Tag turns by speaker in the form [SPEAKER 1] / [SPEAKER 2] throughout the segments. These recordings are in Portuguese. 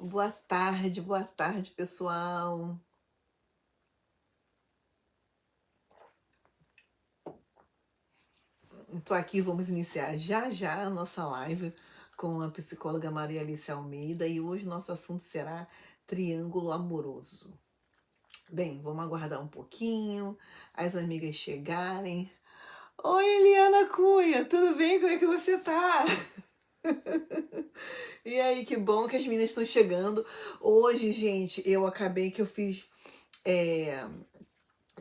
[SPEAKER 1] Boa tarde, pessoal. Estou aqui, vamos iniciar já já a nossa live com a psicóloga Maria Alice Almeida e hoje nosso assunto será triângulo amoroso. Bem, vamos aguardar um pouquinho, as amigas chegarem. Oi, Eliana Cunha, tudo bem? Como é que você tá? E aí, que bom que as meninas estão chegando. Hoje, gente, eu acabei que eu fiz. é,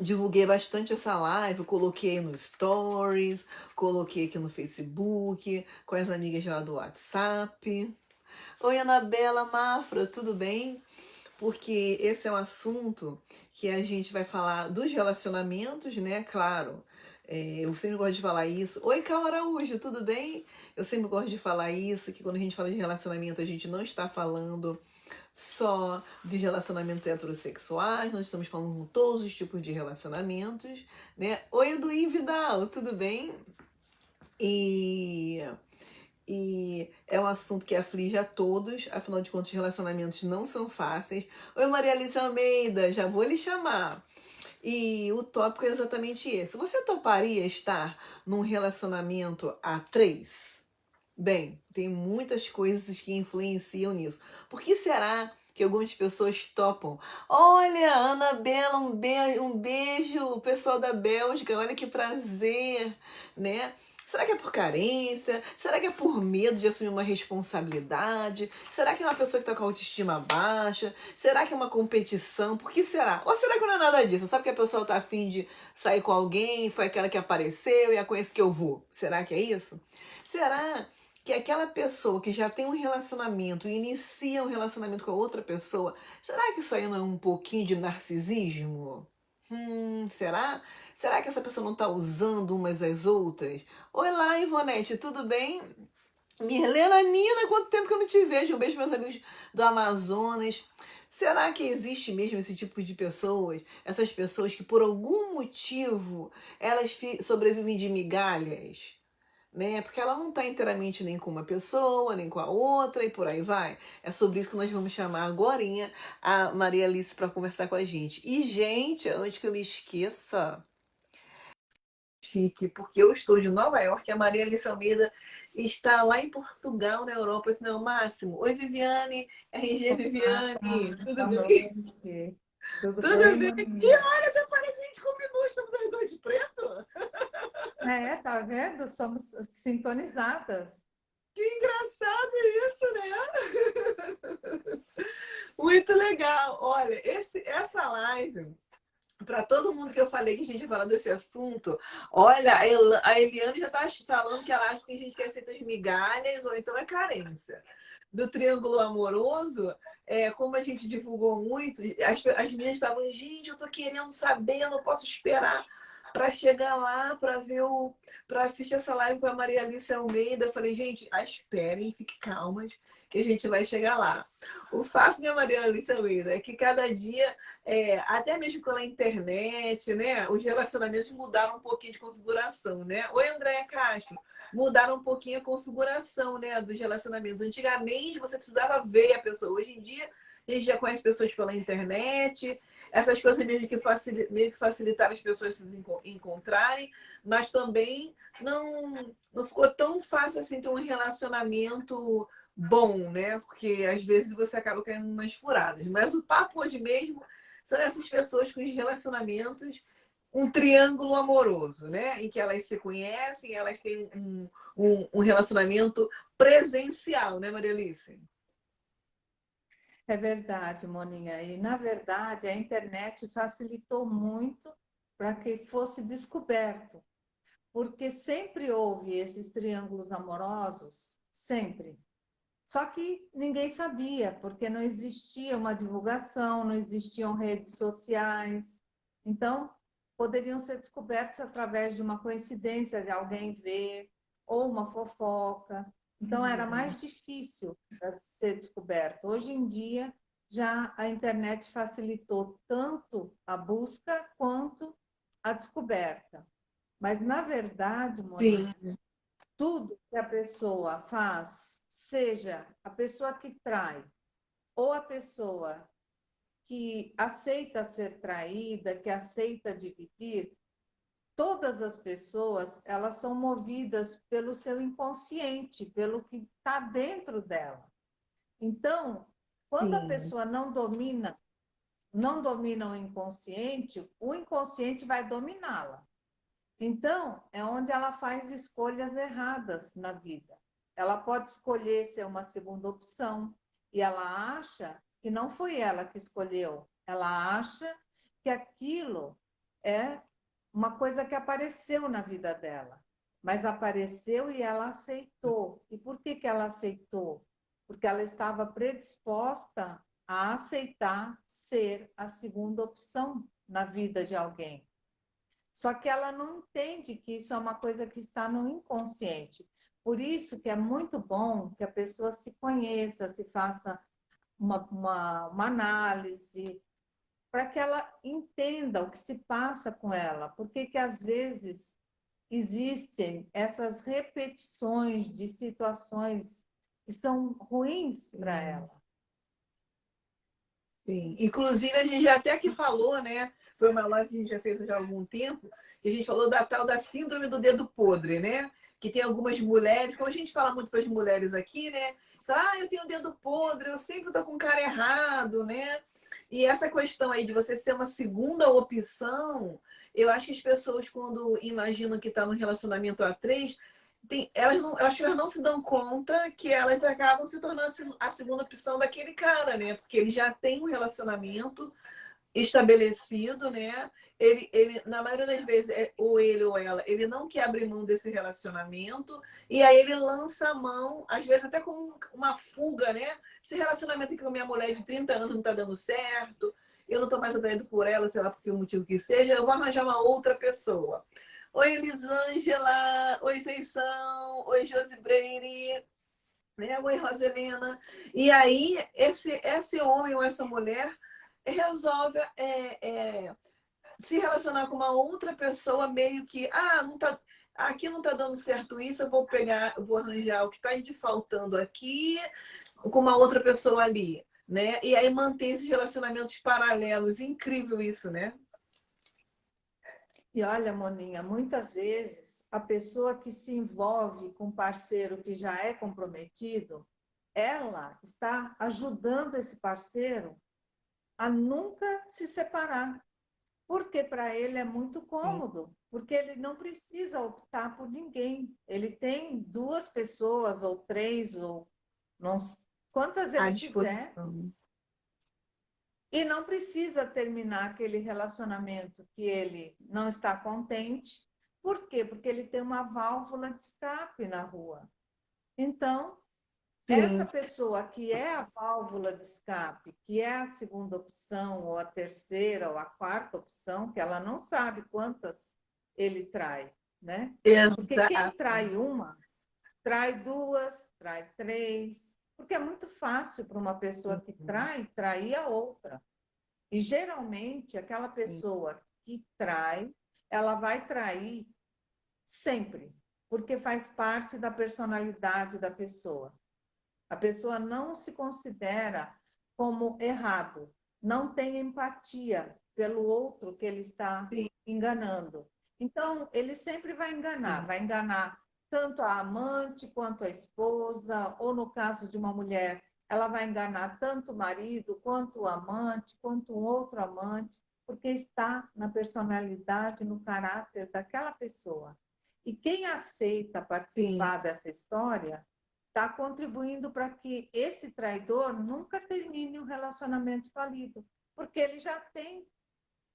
[SPEAKER 1] Divulguei bastante essa live, coloquei no Stories, coloquei aqui no Facebook, com as amigas lá do WhatsApp. Oi, Anabela Mafra, tudo bem? Porque esse é um assunto que a gente vai falar dos relacionamentos, né? Claro, eu sempre gosto de falar isso. Oi, Cal Araújo, tudo bem? Eu sempre gosto de falar isso, que quando a gente fala de relacionamento, a gente não está falando só de relacionamentos heterossexuais, nós estamos falando com todos os tipos de relacionamentos, né? Oi, Eduí Vidal, tudo bem? E, e é um assunto que aflige a todos, afinal de contas, relacionamentos não são fáceis. Oi, Maria Alice Almeida, já vou lhe chamar. E o tópico é exatamente esse. Você toparia estar num relacionamento a três? Bem, tem muitas coisas que influenciam nisso. Por que será que algumas pessoas topam? Olha, Anabela, um beijo, pessoal da Bélgica, olha que prazer, né? Será que é por carência? Será que é por medo de assumir uma responsabilidade? Será que é uma pessoa que está com a autoestima baixa? Será que é uma competição? Por que será? Ou será que não é nada disso? Sabe que a pessoa está afim de sair com alguém, foi aquela que apareceu e é com esse que eu vou? Será que é isso? Será que aquela pessoa que já tem um relacionamento e inicia um relacionamento com a outra pessoa, será que isso aí não é um pouquinho de narcisismo? Será? Será que essa pessoa não está usando umas às outras? Oi lá, Ivonete, tudo bem? Mirlena Nina, quanto tempo que eu não te vejo? Um beijo para meus amigos do Amazonas. Será que existe mesmo esse tipo de pessoas? Essas pessoas que por algum motivo elas sobrevivem de migalhas? Né? Porque ela não está inteiramente nem com uma pessoa, nem com a outra e por aí vai. É sobre isso que nós vamos chamar agorinha a Maria Alice para conversar com a gente. E, gente, antes que eu me esqueça, chique, porque eu estou de Nova York, a Maria Alice Almeida está lá em Portugal, na Europa, esse não é o máximo. Oi, Viviane, RG Viviane, tudo
[SPEAKER 2] Boa
[SPEAKER 1] bem?
[SPEAKER 2] noite. Tudo
[SPEAKER 1] Tudo
[SPEAKER 2] bem,
[SPEAKER 1] bem? E
[SPEAKER 2] Moninha?
[SPEAKER 1] olha, até parece que a gente combinou, estamos as duas de preto.
[SPEAKER 2] Tá vendo? Somos sintonizadas.
[SPEAKER 1] Que engraçado isso, né? Muito legal. Olha, essa live, para todo mundo que eu falei que a gente ia falar desse assunto, olha, a Eliane já está falando que ela acha que tem gente que aceita as migalhas ou então é carência. Do triângulo amoroso, como a gente divulgou muito, as meninas estavam, gente, eu tô querendo saber, eu não posso esperar para chegar lá, para assistir essa live com a Maria Alice Almeida. Eu falei, gente, esperem, fiquem calmas, que a gente vai chegar lá. O fato da Maria Alice Almeida é que cada dia, até mesmo pela internet, né, os relacionamentos mudaram um pouquinho de configuração, né? Oi, Andréia Castro. Mudaram um pouquinho a configuração, né, dos relacionamentos. Antigamente você precisava ver a pessoa. Hoje em dia a gente já conhece pessoas pela internet. Essas coisas meio que facilitaram as pessoas se encontrarem, mas também não ficou tão fácil assim ter um relacionamento bom, né? Porque às vezes você acaba caindo em umas furadas. Mas o papo hoje mesmo são essas pessoas com os relacionamentos, um triângulo amoroso, né? Em que elas se conhecem, elas têm um relacionamento presencial, né, Maria Alice?
[SPEAKER 2] É verdade, Moninha. E, na verdade, a internet facilitou muito para que fosse descoberto, porque sempre houve esses triângulos amorosos, sempre. Só que ninguém sabia, porque não existia uma divulgação, não existiam redes sociais. Então, poderiam ser descobertos através de uma coincidência de alguém ver, ou uma fofoca. Então, era mais difícil de ser descoberto. Hoje em dia, já a internet facilitou tanto a busca quanto a descoberta. Mas, na verdade, Monique,
[SPEAKER 1] Sim.
[SPEAKER 2] tudo que a pessoa faz, seja a pessoa que trai, ou a pessoa que aceita ser traída, que aceita dividir, todas as pessoas, elas são movidas pelo seu inconsciente, pelo que está dentro dela. Então, quando a
[SPEAKER 1] Sim,
[SPEAKER 2] pessoa não domina o inconsciente vai dominá-la. Então, é onde ela faz escolhas erradas na vida. Ela pode escolher ser uma segunda opção e ela acha que não foi ela que escolheu. Ela acha que aquilo é uma coisa que apareceu na vida dela. Mas apareceu e ela aceitou. E por que ela aceitou? Porque ela estava predisposta a aceitar ser a segunda opção na vida de alguém. Só que ela não entende que isso é uma coisa que está no inconsciente. Por isso que é muito bom que a pessoa se conheça, se faça uma análise, para que ela entenda o que se passa com ela. Porque que às vezes existem essas repetições de situações que são ruins para
[SPEAKER 1] sim.
[SPEAKER 2] ela.
[SPEAKER 1] Sim, inclusive a gente já até que falou, né? Foi uma live que a gente já fez já há algum tempo, e a gente falou da tal da síndrome do dedo podre, né? Que tem algumas mulheres, como a gente fala muito para as mulheres aqui, né? Ah, eu tenho um dedo podre, eu sempre tô com o cara errado, né? E essa questão aí de você ser uma segunda opção, eu acho que as pessoas, quando imaginam que está num relacionamento a três, elas não, eu acho que elas não se dão conta que elas acabam se tornando a segunda opção daquele cara, né? Porque ele já tem um relacionamento estabelecido, né? Na maioria das vezes, ou ele ou ela, ele não quer abrir mão desse relacionamento, e aí ele lança a mão, às vezes até como uma fuga, né? Esse relacionamento aqui com a minha mulher de 30 anos não tá dando certo, eu não tô mais atraído por ela, sei lá por que motivo que seja, eu vou arranjar uma outra pessoa. Oi, Elisângela. Oi, Zeição. Oi, Josi Breire. Né? Oi, Roselena. E aí, esse homem ou essa mulher resolve se relacionar com uma outra pessoa meio que, não tá, aqui não tá dando certo isso, eu vou pegar, eu vou arranjar o que está de faltando aqui com uma outra pessoa ali, né? E aí manter esses relacionamentos paralelos. Incrível isso, né?
[SPEAKER 2] E olha, Moninha, muitas vezes a pessoa que se envolve com um parceiro que já é comprometido, ela está ajudando esse parceiro a nunca se separar, porque para ele é muito
[SPEAKER 1] Sim.
[SPEAKER 2] cômodo, porque ele não precisa optar por ninguém. Ele tem duas pessoas, ou três, ou não, quantas
[SPEAKER 1] À
[SPEAKER 2] ele quiser,
[SPEAKER 1] disposição.
[SPEAKER 2] e não precisa terminar aquele relacionamento que ele não está contente. Por quê? Porque ele tem uma válvula de escape na rua. Então, essa
[SPEAKER 1] Sim,
[SPEAKER 2] pessoa que é a válvula de escape, que é a segunda opção, ou a terceira, ou a quarta opção, que ela não sabe quantas ele trai, né? Porque quem
[SPEAKER 1] exato.
[SPEAKER 2] trai uma, trai duas, trai três, porque é muito fácil para uma pessoa que
[SPEAKER 1] Uhum.
[SPEAKER 2] trair a outra. E geralmente aquela
[SPEAKER 1] Sim,
[SPEAKER 2] pessoa que trai, ela vai trair sempre, porque faz parte da personalidade da pessoa. A pessoa não se considera como errado, não tem empatia pelo outro que ele está
[SPEAKER 1] sim,
[SPEAKER 2] enganando. Então, ele sempre
[SPEAKER 1] sim.
[SPEAKER 2] vai enganar tanto a amante quanto a esposa, ou no caso de uma mulher, ela vai enganar tanto o marido, quanto o amante, quanto um outro amante, porque está na personalidade, no caráter daquela pessoa. E quem aceita
[SPEAKER 1] Sim.
[SPEAKER 2] participar dessa história está contribuindo para que esse traidor nunca termine um relacionamento falido, porque ele já tem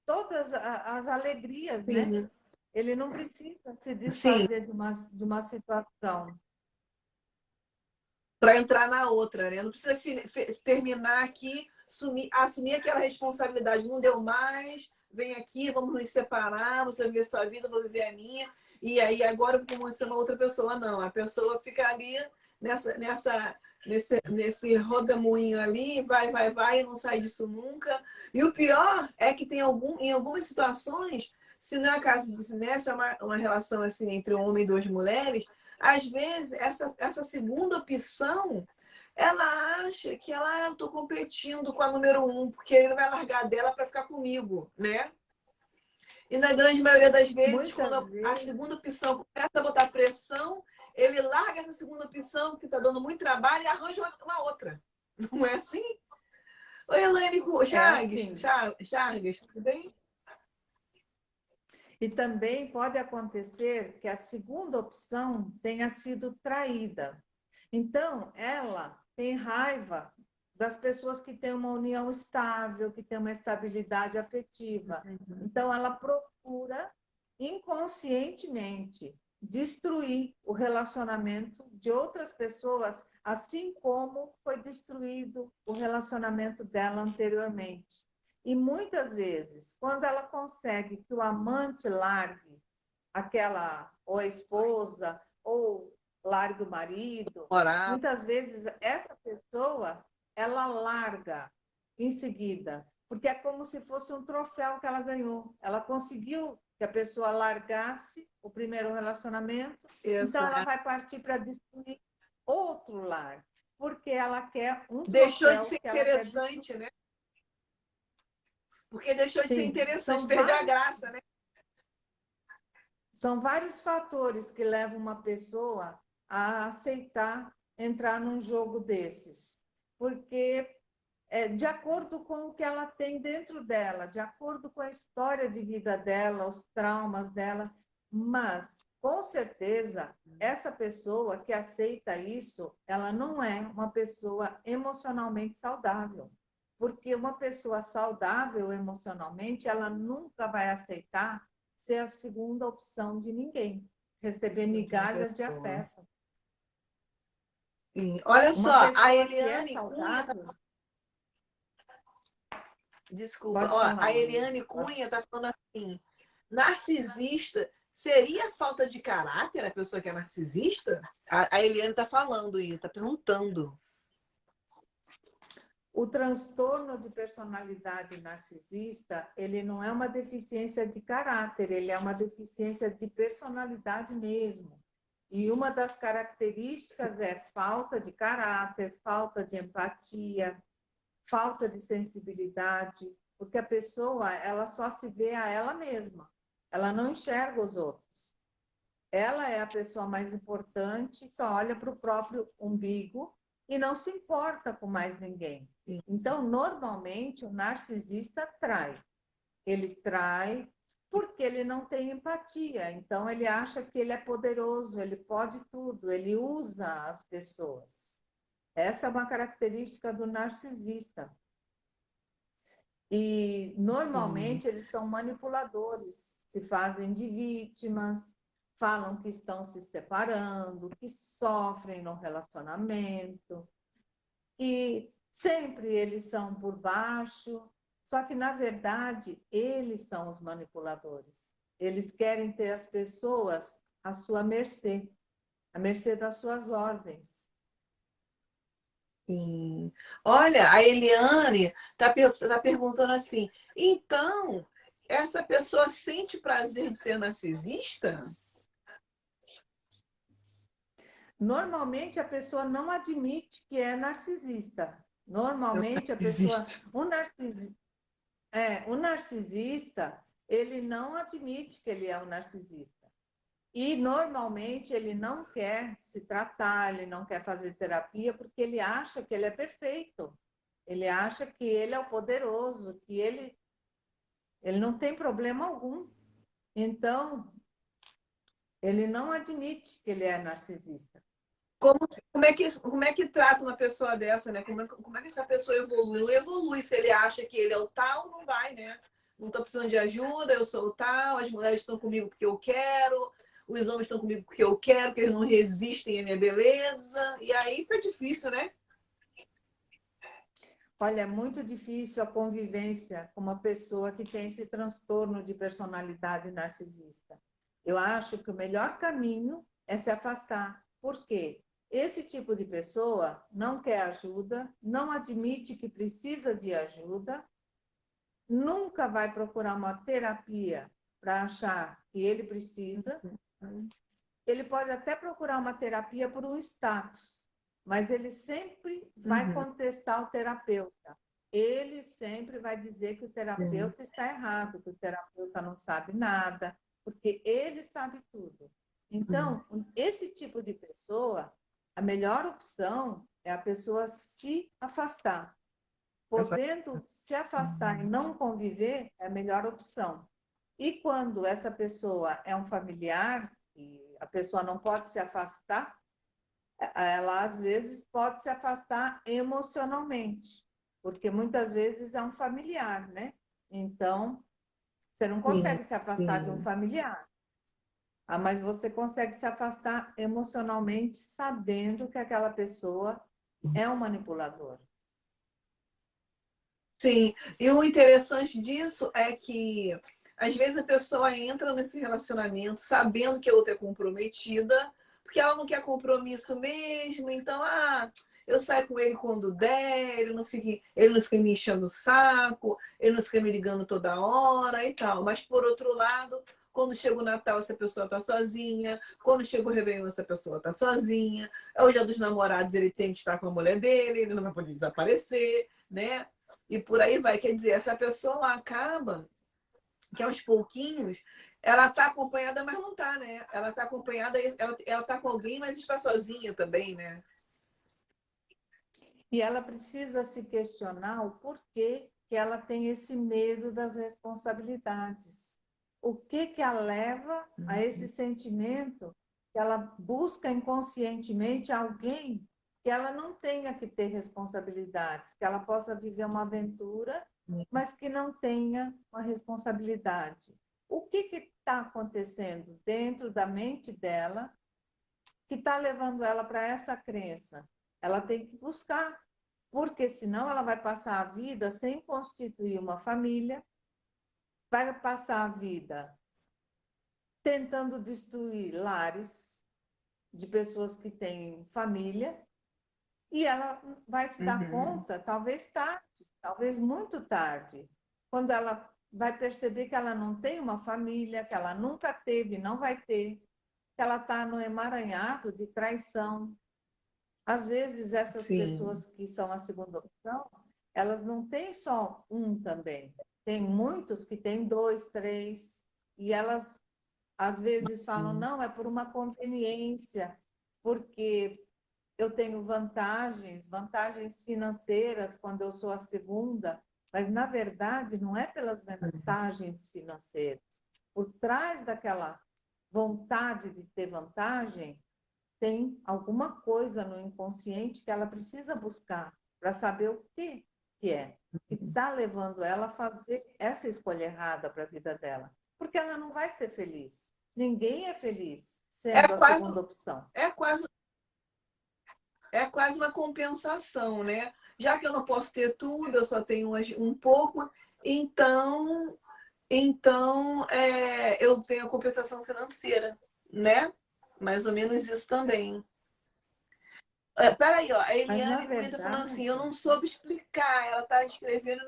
[SPEAKER 2] todas as alegrias, né?
[SPEAKER 1] Sim,
[SPEAKER 2] Ele não precisa se
[SPEAKER 1] sim,
[SPEAKER 2] desfazer de uma situação.
[SPEAKER 1] para entrar na outra, né? Não precisa terminar aqui, assumir aquela responsabilidade. Não deu mais, vem aqui, vamos nos separar, você viver sua vida, eu vou viver a minha, e aí agora eu vou conhecer uma outra pessoa. Não, a pessoa fica ali nesse rodamuinho ali, vai, e não sai disso nunca. E o pior é que em algumas situações, se não é caso disso, né? Se é uma relação assim entre um homem e duas mulheres, às vezes essa segunda opção Ela acha que eu tô competindo com a número um, porque ele vai largar dela para ficar comigo, né? E na grande maioria das vezes,
[SPEAKER 2] Muitas
[SPEAKER 1] quando a
[SPEAKER 2] vezes,
[SPEAKER 1] segunda opção começa a botar pressão, ele larga essa segunda opção, que está dando muito trabalho, e arranja uma outra. Não é assim? Oi, Elaine
[SPEAKER 2] é
[SPEAKER 1] Chagas,
[SPEAKER 2] assim.
[SPEAKER 1] Chagas, tudo bem?
[SPEAKER 2] E também pode acontecer que a segunda opção tenha sido traída. Então, ela tem raiva das pessoas que têm uma união estável, que têm uma estabilidade afetiva. Então, ela procura inconscientemente destruir o relacionamento de outras pessoas, assim como foi destruído o relacionamento dela anteriormente. E muitas vezes, quando ela consegue que o amante largue aquela, ou a esposa, ou largue o marido,
[SPEAKER 1] Morar.
[SPEAKER 2] muitas vezes essa pessoa, ela larga em seguida, porque é como se fosse um troféu que ela ganhou. Ela conseguiu que a pessoa largasse o primeiro relacionamento, então ela
[SPEAKER 1] Exato.
[SPEAKER 2] vai partir para destruir outro lar, porque ela quer um
[SPEAKER 1] Deixou de
[SPEAKER 2] troféu
[SPEAKER 1] ser
[SPEAKER 2] que ela quer destruir.
[SPEAKER 1] interessante, né? Porque deixou de ser
[SPEAKER 2] Sim,
[SPEAKER 1] interessante, perdeu a graça, né?
[SPEAKER 2] são vários fatores que levam uma pessoa a aceitar entrar num jogo desses, porque é de acordo com o que ela tem dentro dela, de acordo com a história de vida dela, os traumas dela, mas com certeza essa pessoa que aceita isso, ela não é uma pessoa emocionalmente saudável. Porque uma pessoa saudável emocionalmente, ela nunca vai aceitar ser a segunda opção de ninguém, receber migalhas de afeto.
[SPEAKER 1] Sim. Olha
[SPEAKER 2] Uma
[SPEAKER 1] só, a
[SPEAKER 2] pessoa que é
[SPEAKER 1] Eliane Cunha tá...
[SPEAKER 2] saudável,
[SPEAKER 1] Desculpa,
[SPEAKER 2] pode
[SPEAKER 1] ó,
[SPEAKER 2] falar,
[SPEAKER 1] a
[SPEAKER 2] Monique.
[SPEAKER 1] Eliane Cunha tá falando assim, narcisista seria falta de caráter a pessoa que é narcisista? A Eliane tá falando isso, tá perguntando.
[SPEAKER 2] O transtorno de personalidade narcisista, ele não é uma deficiência de caráter, ele é uma deficiência de personalidade mesmo. E uma das características é falta de caráter, falta de empatia, falta de sensibilidade, porque a pessoa, ela só se vê a ela mesma, ela não enxerga os outros. Ela é a pessoa mais importante, só olha para o próprio umbigo e não se importa com mais ninguém. Então, normalmente, o narcisista trai. Ele trai porque ele não tem empatia. Então, ele acha que ele é poderoso, ele pode tudo, ele usa as pessoas. Essa é uma característica do narcisista. E
[SPEAKER 1] Sim.
[SPEAKER 2] normalmente eles são manipuladores, se fazem de vítimas, falam que estão se separando, que sofrem no relacionamento, que sempre eles são por baixo, só que na verdade eles são os manipuladores. Eles querem ter as pessoas à sua mercê, à mercê das suas ordens.
[SPEAKER 1] Sim. Olha, a Eliane tá perguntando assim, então, essa pessoa sente prazer de ser narcisista?
[SPEAKER 2] Normalmente a pessoa não admite que é narcisista. Normalmente a pessoa,
[SPEAKER 1] Existe.
[SPEAKER 2] o narcisista, ele não admite que ele é um narcisista. E normalmente ele não quer se tratar, ele não quer fazer terapia porque ele acha que ele é perfeito. Ele acha que ele é o poderoso, que ele não tem problema algum. Então, ele não admite que ele é narcisista.
[SPEAKER 1] Como, como é que trata uma pessoa dessa, né? Como é que essa pessoa evolui? Não evolui se ele acha que ele é o tal, não vai, né? Não estou precisando de ajuda, eu sou o tal, as mulheres estão comigo porque eu quero, os homens estão comigo porque eu quero, porque eles não resistem à minha beleza. E aí fica difícil, né?
[SPEAKER 2] Olha, é muito difícil a convivência com uma pessoa que tem esse transtorno de personalidade narcisista. Eu acho que o melhor caminho é se afastar. Por quê? Esse tipo de pessoa não quer ajuda, não admite que precisa de ajuda, nunca vai procurar uma terapia para achar que ele precisa. Ele pode até procurar uma terapia por um status. mas ele sempre vai
[SPEAKER 1] Uhum.
[SPEAKER 2] contestar o terapeuta. Ele sempre vai dizer que o
[SPEAKER 1] Sim.
[SPEAKER 2] terapeuta está errado, que o terapeuta não sabe nada, porque ele sabe tudo.
[SPEAKER 1] Uhum.
[SPEAKER 2] Então, esse tipo de pessoa, a melhor opção é a pessoa se afastar. Podendo se afastar e
[SPEAKER 1] Uhum.
[SPEAKER 2] não conviver, é a melhor opção. E quando essa pessoa é um familiar, e a pessoa não pode se afastar, ela às vezes pode se afastar emocionalmente, porque muitas vezes é um familiar, né? Então, você não
[SPEAKER 1] Sim,
[SPEAKER 2] consegue se afastar de um
[SPEAKER 1] sim.
[SPEAKER 2] familiar, mas você consegue se afastar emocionalmente sabendo que aquela pessoa é um manipulador.
[SPEAKER 1] Sim, e o interessante disso é que às vezes a pessoa entra nesse relacionamento sabendo que a outra é comprometida, porque ela não quer compromisso mesmo, então, eu saio com ele quando der, ele não fica me enchendo o saco, ele não fica me ligando toda hora e tal. Mas por outro lado, quando chega o Natal, essa pessoa tá sozinha, quando chega o Réveillon, essa pessoa tá sozinha, é o dia dos namorados, ele tem que estar com a mulher dele, ele não vai poder desaparecer, né? E por aí vai. Quer dizer, essa pessoa acaba que aos pouquinhos ela está acompanhada, mas não está, né? Ela está acompanhada, ela está com alguém, mas está sozinha também, né?
[SPEAKER 2] E ela precisa se questionar o porquê que ela tem esse medo das responsabilidades. O que que a leva a esse sentimento que ela busca inconscientemente alguém que ela não tenha que ter responsabilidades, que ela possa viver uma aventura, mas que não tenha uma responsabilidade. O que está acontecendo dentro da mente dela que está levando ela para essa crença? Ela tem que buscar, porque senão ela vai passar a vida sem constituir uma família, vai passar a vida tentando destruir lares de pessoas que têm família, e ela vai se dar
[SPEAKER 1] Uhum.
[SPEAKER 2] conta, talvez tarde, talvez muito tarde, quando ela vai perceber que ela não tem uma família, que ela nunca teve, não vai ter, que ela está no emaranhado de traição. Às vezes, essas
[SPEAKER 1] Sim.
[SPEAKER 2] pessoas que são a segunda opção, elas não têm só um também. Tem muitos que têm dois, três, e elas às vezes falam, não, é por uma conveniência, porque eu tenho vantagens financeiras quando eu sou a segunda, mas na verdade não é pelas vantagens financeiras. Por trás daquela vontade de ter vantagem, tem alguma coisa no inconsciente que ela precisa buscar para saber o que é que está levando ela a fazer essa escolha errada para a vida dela. Porque ela não vai ser feliz. Ninguém é feliz
[SPEAKER 1] É
[SPEAKER 2] sendo a
[SPEAKER 1] quase,
[SPEAKER 2] segunda opção.
[SPEAKER 1] é quase, é quase uma compensação, né? Já que eu não posso ter tudo, eu só tenho um pouco, então, eu tenho a compensação financeira, né? Mais ou menos isso também. Peraí, ó, a
[SPEAKER 2] Mas, na
[SPEAKER 1] Eliane Cunha está falando assim, eu
[SPEAKER 2] verdade,
[SPEAKER 1] não soube explicar. Ela está escrevendo.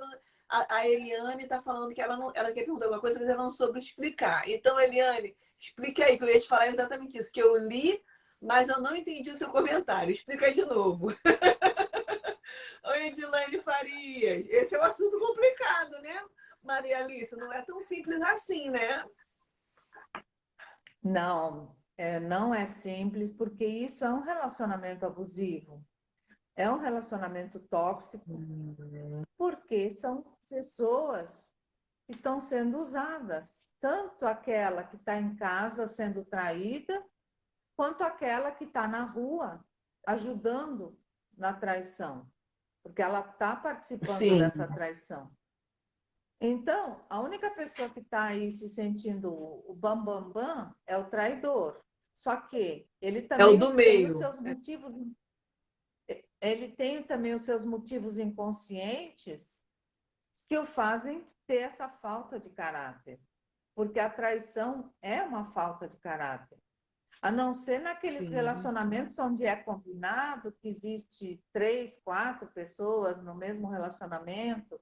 [SPEAKER 1] A Eliane está falando que ela quer perguntar alguma coisa, mas ela não soube explicar. Então, Eliane, explique aí, que eu ia te falar exatamente isso, que eu li, mas eu não entendi o seu comentário. Explica de novo. Oi, Edilane Farias. Esse é um assunto complicado, né, Maria Alice? Não é tão simples assim, né?
[SPEAKER 2] não, não é simples, porque isso é um relacionamento abusivo, é um relacionamento tóxico, porque são pessoas que estão sendo usadas, tanto aquela que está em casa sendo traída, quanto aquela que está na rua ajudando na traição, porque ela está participando
[SPEAKER 1] Sim,
[SPEAKER 2] dessa traição. Então, a única pessoa que está aí se sentindo o bambambam bam, bam, é o traidor. Só que
[SPEAKER 1] é o do meio.
[SPEAKER 2] ele tem também os seus motivos inconscientes que o fazem ter essa falta de caráter. Porque a traição é uma falta de caráter. A não ser naqueles
[SPEAKER 1] Sim.
[SPEAKER 2] relacionamentos onde é combinado que existe três, quatro pessoas no mesmo relacionamento,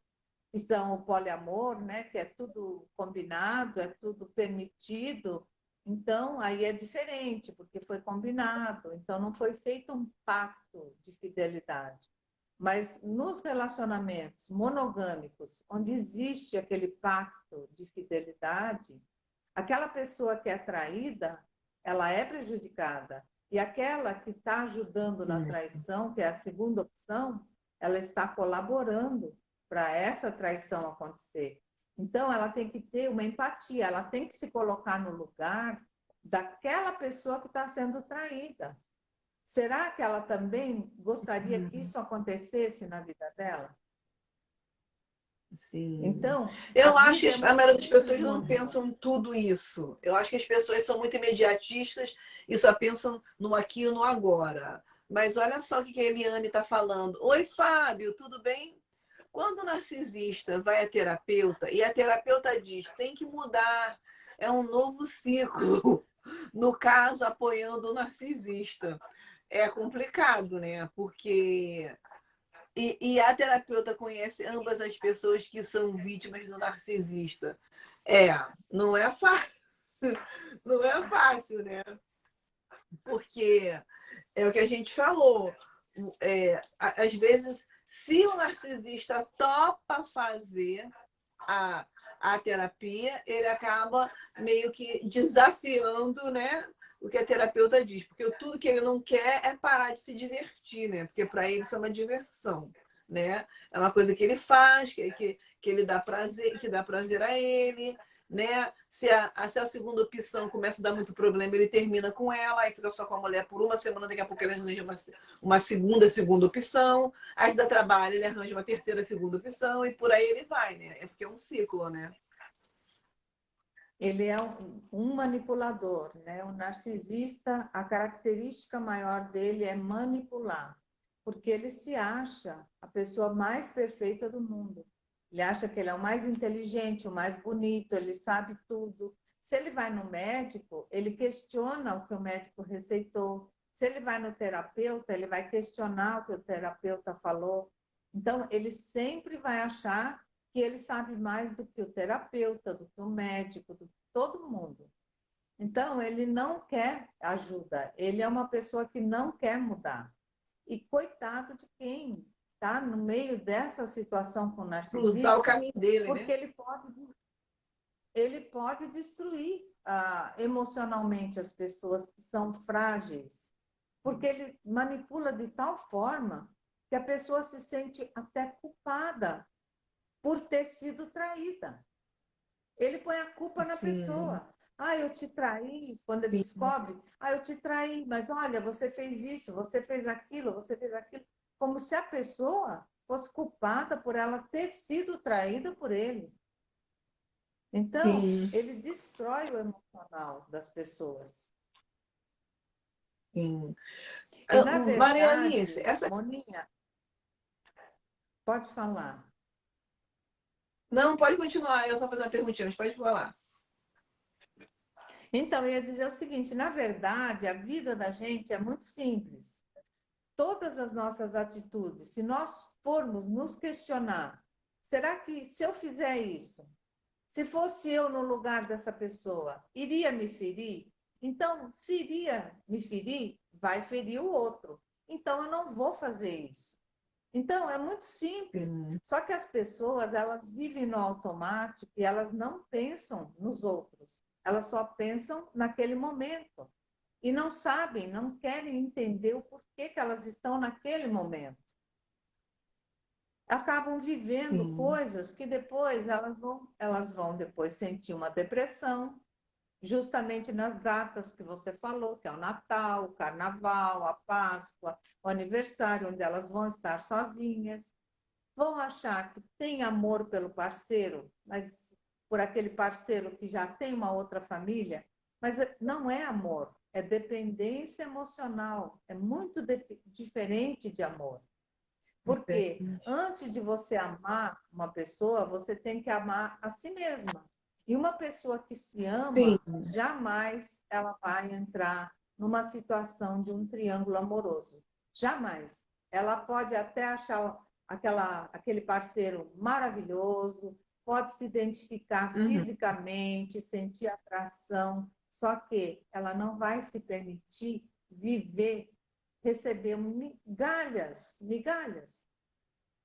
[SPEAKER 2] que são o poliamor, né? Que é tudo combinado, é tudo permitido. Então, aí é diferente, porque foi combinado. Então, não foi feito um pacto de fidelidade. Mas nos relacionamentos monogâmicos, onde existe aquele pacto de fidelidade, aquela pessoa que é traída, ela é prejudicada. E aquela que está ajudando na traição, que é a segunda opção, ela está colaborando para essa traição acontecer. Então, ela tem que ter uma empatia, ela tem que se colocar no lugar daquela pessoa que está sendo traída. Será que ela também gostaria que isso acontecesse na vida dela?
[SPEAKER 1] Sim.
[SPEAKER 2] Então,
[SPEAKER 1] Eu
[SPEAKER 2] a
[SPEAKER 1] acho que
[SPEAKER 2] vida é
[SPEAKER 1] a
[SPEAKER 2] muito
[SPEAKER 1] maioria das
[SPEAKER 2] simples,
[SPEAKER 1] pessoas não
[SPEAKER 2] Mônica.
[SPEAKER 1] pensam tudo isso. Eu acho que as pessoas são muito imediatistas e só pensam no aqui e no agora. Mas olha só o que a Eliane está falando. Oi, Fábio, tudo bem? Quando o narcisista vai à terapeuta e a terapeuta diz tem que mudar, é um novo ciclo. No caso, apoiando o narcisista. É complicado, né? Porque e a terapeuta conhece ambas as pessoas que são vítimas do narcisista. É, não é fácil. Não é fácil, né? Porque é o que a gente falou. Às vezes, se o narcisista topa fazer a, a terapia, ele acaba meio que desafiando, né, o que a terapeuta diz, porque tudo que ele não quer é parar de se divertir, né? Porque para ele isso é uma diversão, né? É uma coisa que ele faz, que ele dá prazer, que dá prazer a ele, né? Se a segunda opção começa a dar muito problema, ele termina com ela, aí fica só com a mulher por uma semana, daqui a pouco ele arranja uma segunda opção, aí se dá trabalho, ele arranja uma terceira, segunda opção, e por aí ele vai, né? É porque é um ciclo, né?
[SPEAKER 2] Ele é um manipulador, né? O narcisista, a característica maior dele é manipular, porque ele se acha a pessoa mais perfeita do mundo. Ele acha que ele é o mais inteligente, o mais bonito, ele sabe tudo. Se ele vai no médico, ele questiona o que o médico receitou. Se ele vai no terapeuta, ele vai questionar o que o terapeuta falou. Então, ele sempre vai achar que ele sabe mais do que o terapeuta, do que o médico, do que todo mundo. Então, ele não quer ajuda, ele é uma pessoa que não quer mudar. E coitado de quem está no meio dessa situação com o
[SPEAKER 1] Cruzar o
[SPEAKER 2] narcisista,
[SPEAKER 1] caminho dele,
[SPEAKER 2] porque
[SPEAKER 1] né?
[SPEAKER 2] ele pode destruir emocionalmente as pessoas que são frágeis, porque ele manipula de tal forma que a pessoa se sente até culpada por ter sido traída. Ele põe a culpa na
[SPEAKER 1] Sim,
[SPEAKER 2] pessoa. Ah, eu te traí, quando ele
[SPEAKER 1] sim,
[SPEAKER 2] descobre, ah, eu te traí, mas olha, você fez isso, você fez aquilo, você fez aquilo. Como se a pessoa fosse culpada por ela ter sido traída por ele. Então,
[SPEAKER 1] sim,
[SPEAKER 2] ele destrói o emocional das pessoas.
[SPEAKER 1] sim.
[SPEAKER 2] E, na
[SPEAKER 1] Marianice,
[SPEAKER 2] verdade,
[SPEAKER 1] essa.
[SPEAKER 2] Moninha, pode falar.
[SPEAKER 1] Não, pode continuar, eu só fazer uma perguntinha, mas pode falar.
[SPEAKER 2] Então, eu ia dizer o seguinte: na verdade, a vida da gente é muito simples. Todas as nossas atitudes, se nós formos nos questionar, será que se eu fizer isso, se fosse eu no lugar dessa pessoa, iria me ferir? Então, se iria me ferir, vai ferir o outro. Então, eu não vou fazer isso. Então, é muito simples.
[SPEAKER 1] Sim,
[SPEAKER 2] Só que as pessoas, elas vivem no automático e elas não pensam nos outros. Elas só pensam naquele momento. E não sabem, não querem entender o porquê que elas estão naquele momento. Acabam vivendo
[SPEAKER 1] sim.
[SPEAKER 2] coisas que depois elas vão depois sentir uma depressão, justamente nas datas que você falou, que é o Natal, o Carnaval, a Páscoa, o aniversário, onde elas vão estar sozinhas. Vão achar que tem amor pelo parceiro, mas por aquele parceiro que já tem uma outra família, mas não é amor, é dependência emocional, é muito diferente de amor. Porque antes de você amar uma pessoa, você tem que amar a si mesma. E uma pessoa que se
[SPEAKER 1] Sim,
[SPEAKER 2] ama, jamais ela vai entrar numa situação de um triângulo amoroso. Jamais. Ela pode até achar aquele parceiro maravilhoso, pode se identificar
[SPEAKER 1] uhum,
[SPEAKER 2] fisicamente, sentir atração, só que ela não vai se permitir viver receber migalhas, migalhas.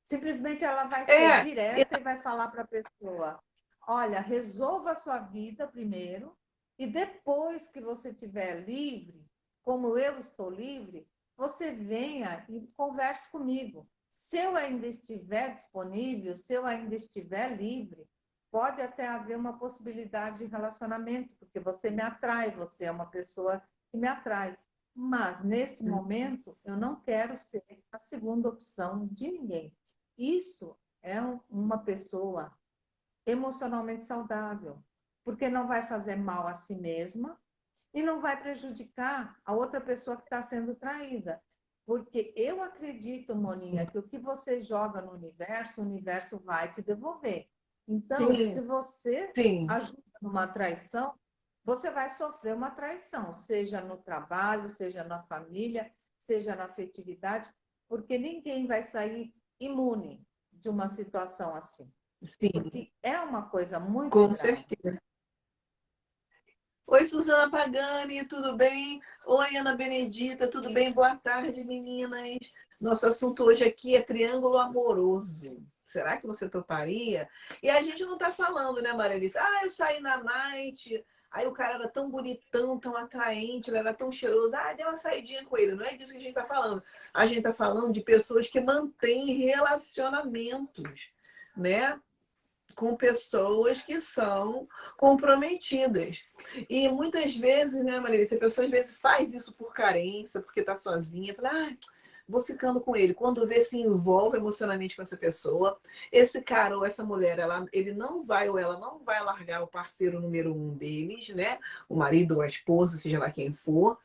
[SPEAKER 2] Simplesmente ela vai ser
[SPEAKER 1] É,
[SPEAKER 2] direta e vai falar para a pessoa: olha, resolva a sua vida primeiro, e depois que você estiver livre, como eu estou livre, você venha e converse comigo. Se eu ainda estiver disponível, se eu ainda estiver livre, pode até haver uma possibilidade de relacionamento, porque você me atrai, você é uma pessoa que me atrai. Mas, nesse momento, eu não quero ser a segunda opção de ninguém. Isso é uma pessoa emocionalmente saudável, porque não vai fazer mal a si mesma e não vai prejudicar a outra pessoa que está sendo traída. Porque eu acredito, Moninha, que o que você joga no universo, o universo vai te devolver. Então, se
[SPEAKER 1] sim,
[SPEAKER 2] você
[SPEAKER 1] sim.
[SPEAKER 2] ajuda numa traição, você vai sofrer uma traição, seja no trabalho, seja na família, seja na afetividade, porque ninguém vai sair imune de uma situação assim.
[SPEAKER 1] Sim,
[SPEAKER 2] Porque é uma coisa muito
[SPEAKER 1] com
[SPEAKER 2] grave.
[SPEAKER 1] certeza. Oi, Suzana Pagani, tudo bem? Oi, Ana Benedita, tudo bem? Boa tarde, meninas. Nosso assunto hoje aqui é triângulo amoroso. Será que você toparia? E a gente não tá falando, né, Maria Alice? Ah, eu saí na night, aí o cara era tão bonitão, tão atraente, ele era tão cheiroso. Ah, deu uma saidinha com ele. Não é disso que a gente tá falando. A gente tá falando de pessoas que mantêm relacionamentos, né? Com pessoas que são comprometidas. E muitas vezes, né, Maria, a pessoa às vezes faz isso por carência, porque está sozinha, fala, ah, vou ficando com ele. Quando vê, se envolve emocionalmente com essa pessoa, esse cara ou essa mulher, ele não vai ou ela não vai largar o parceiro número um deles, né? O marido ou a esposa, seja lá quem for.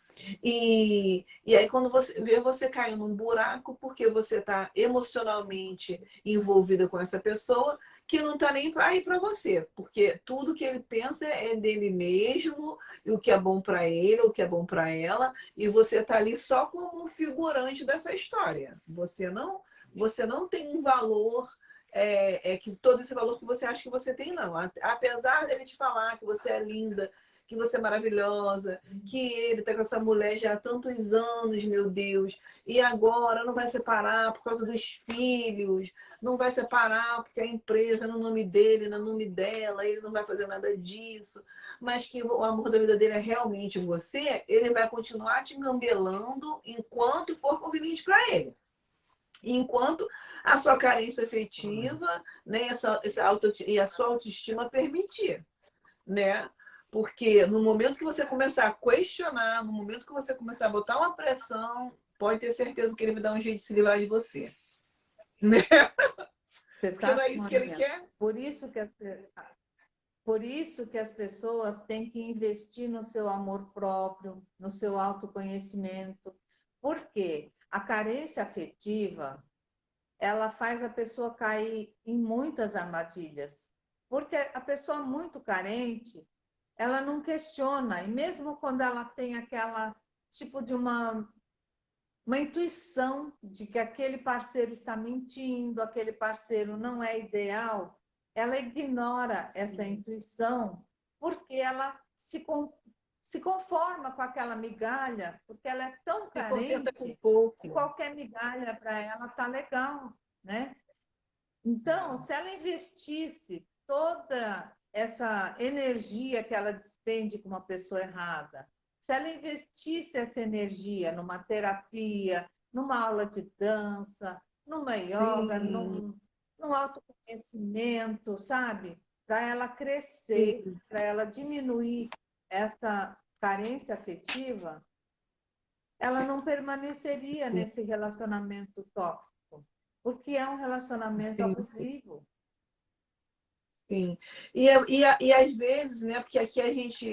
[SPEAKER 1] E aí, quando você vê, você caiu num buraco porque você está emocionalmente envolvida com essa pessoa que não está nem aí para você, porque tudo que ele pensa é dele mesmo, e o que é bom para ele, o que é bom para ela, e você está ali só como um figurante dessa história. Você não tem um valor que todo esse valor que você acha que você tem, não. Apesar dele te falar que você é linda, que você é maravilhosa, que ele está com essa mulher já há tantos anos, meu Deus, e agora não vai separar por causa dos filhos, não vai separar porque a empresa é no nome dele, no nome dela, ele não vai fazer nada disso, mas que o amor da vida dele é realmente você, ele vai continuar te engambelando enquanto for conveniente para ele. Enquanto a sua carência afetiva, né, e a sua autoestima permitir, né? Porque no momento que você começar a questionar, no momento que você começar a botar uma pressão, pode ter certeza que ele vai dar um jeito de se livrar de você. Né?
[SPEAKER 2] Você
[SPEAKER 1] Porque não
[SPEAKER 2] sabe,
[SPEAKER 1] é isso que ele
[SPEAKER 2] Moninha?
[SPEAKER 1] quer.
[SPEAKER 2] Por isso que por isso que as pessoas têm que investir no seu amor próprio, no seu autoconhecimento. Por quê? A carência afetiva, ela faz a pessoa cair em muitas armadilhas. Porque a pessoa muito carente, ela não questiona, e mesmo quando ela tem aquela tipo de uma intuição de que aquele parceiro está mentindo, aquele parceiro não é ideal, ela ignora essa intuição porque ela se conforma com aquela migalha, porque ela é tão
[SPEAKER 1] Se contenta com
[SPEAKER 2] carente que
[SPEAKER 1] pouco.
[SPEAKER 2] qualquer migalha para ela tá legal, né? Então, se ela investisse toda essa energia que ela despende com uma pessoa errada, se ela investisse essa energia numa terapia, numa aula de dança, numa yoga,
[SPEAKER 1] Sim,
[SPEAKER 2] num autoconhecimento, sabe? Para ela crescer,
[SPEAKER 1] sim,
[SPEAKER 2] para ela diminuir essa carência afetiva, ela não permaneceria
[SPEAKER 1] sim,
[SPEAKER 2] nesse relacionamento tóxico, porque é um relacionamento
[SPEAKER 1] sim, sim.
[SPEAKER 2] abusivo.
[SPEAKER 1] Sim. E às vezes, né? Porque aqui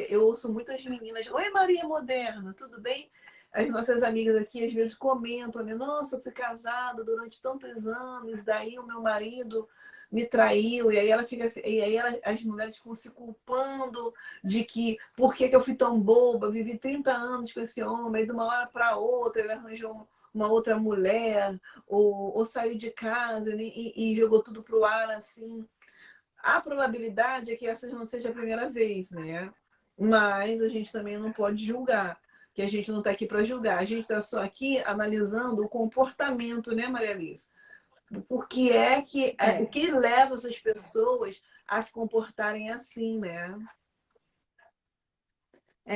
[SPEAKER 1] eu ouço muitas meninas, oi Maria Moderna, tudo bem? As nossas amigas aqui às vezes comentam, né? Nossa, eu fui casada durante tantos anos, daí o meu marido me traiu, e aí ela fica assim, e aí as mulheres ficam se culpando de que por que eu fui tão boba, vivi 30 anos com esse homem, e de uma hora para outra ele arranjou uma outra mulher, ou saiu de casa, né, e jogou tudo pro ar assim. A probabilidade é que essa não seja a primeira vez, né? Mas a gente também não pode julgar. que a gente não está aqui para julgar, a gente está só aqui analisando o comportamento, né, Maria Alice? Por que é que o
[SPEAKER 2] É,
[SPEAKER 1] que leva essas pessoas a se comportarem assim, né?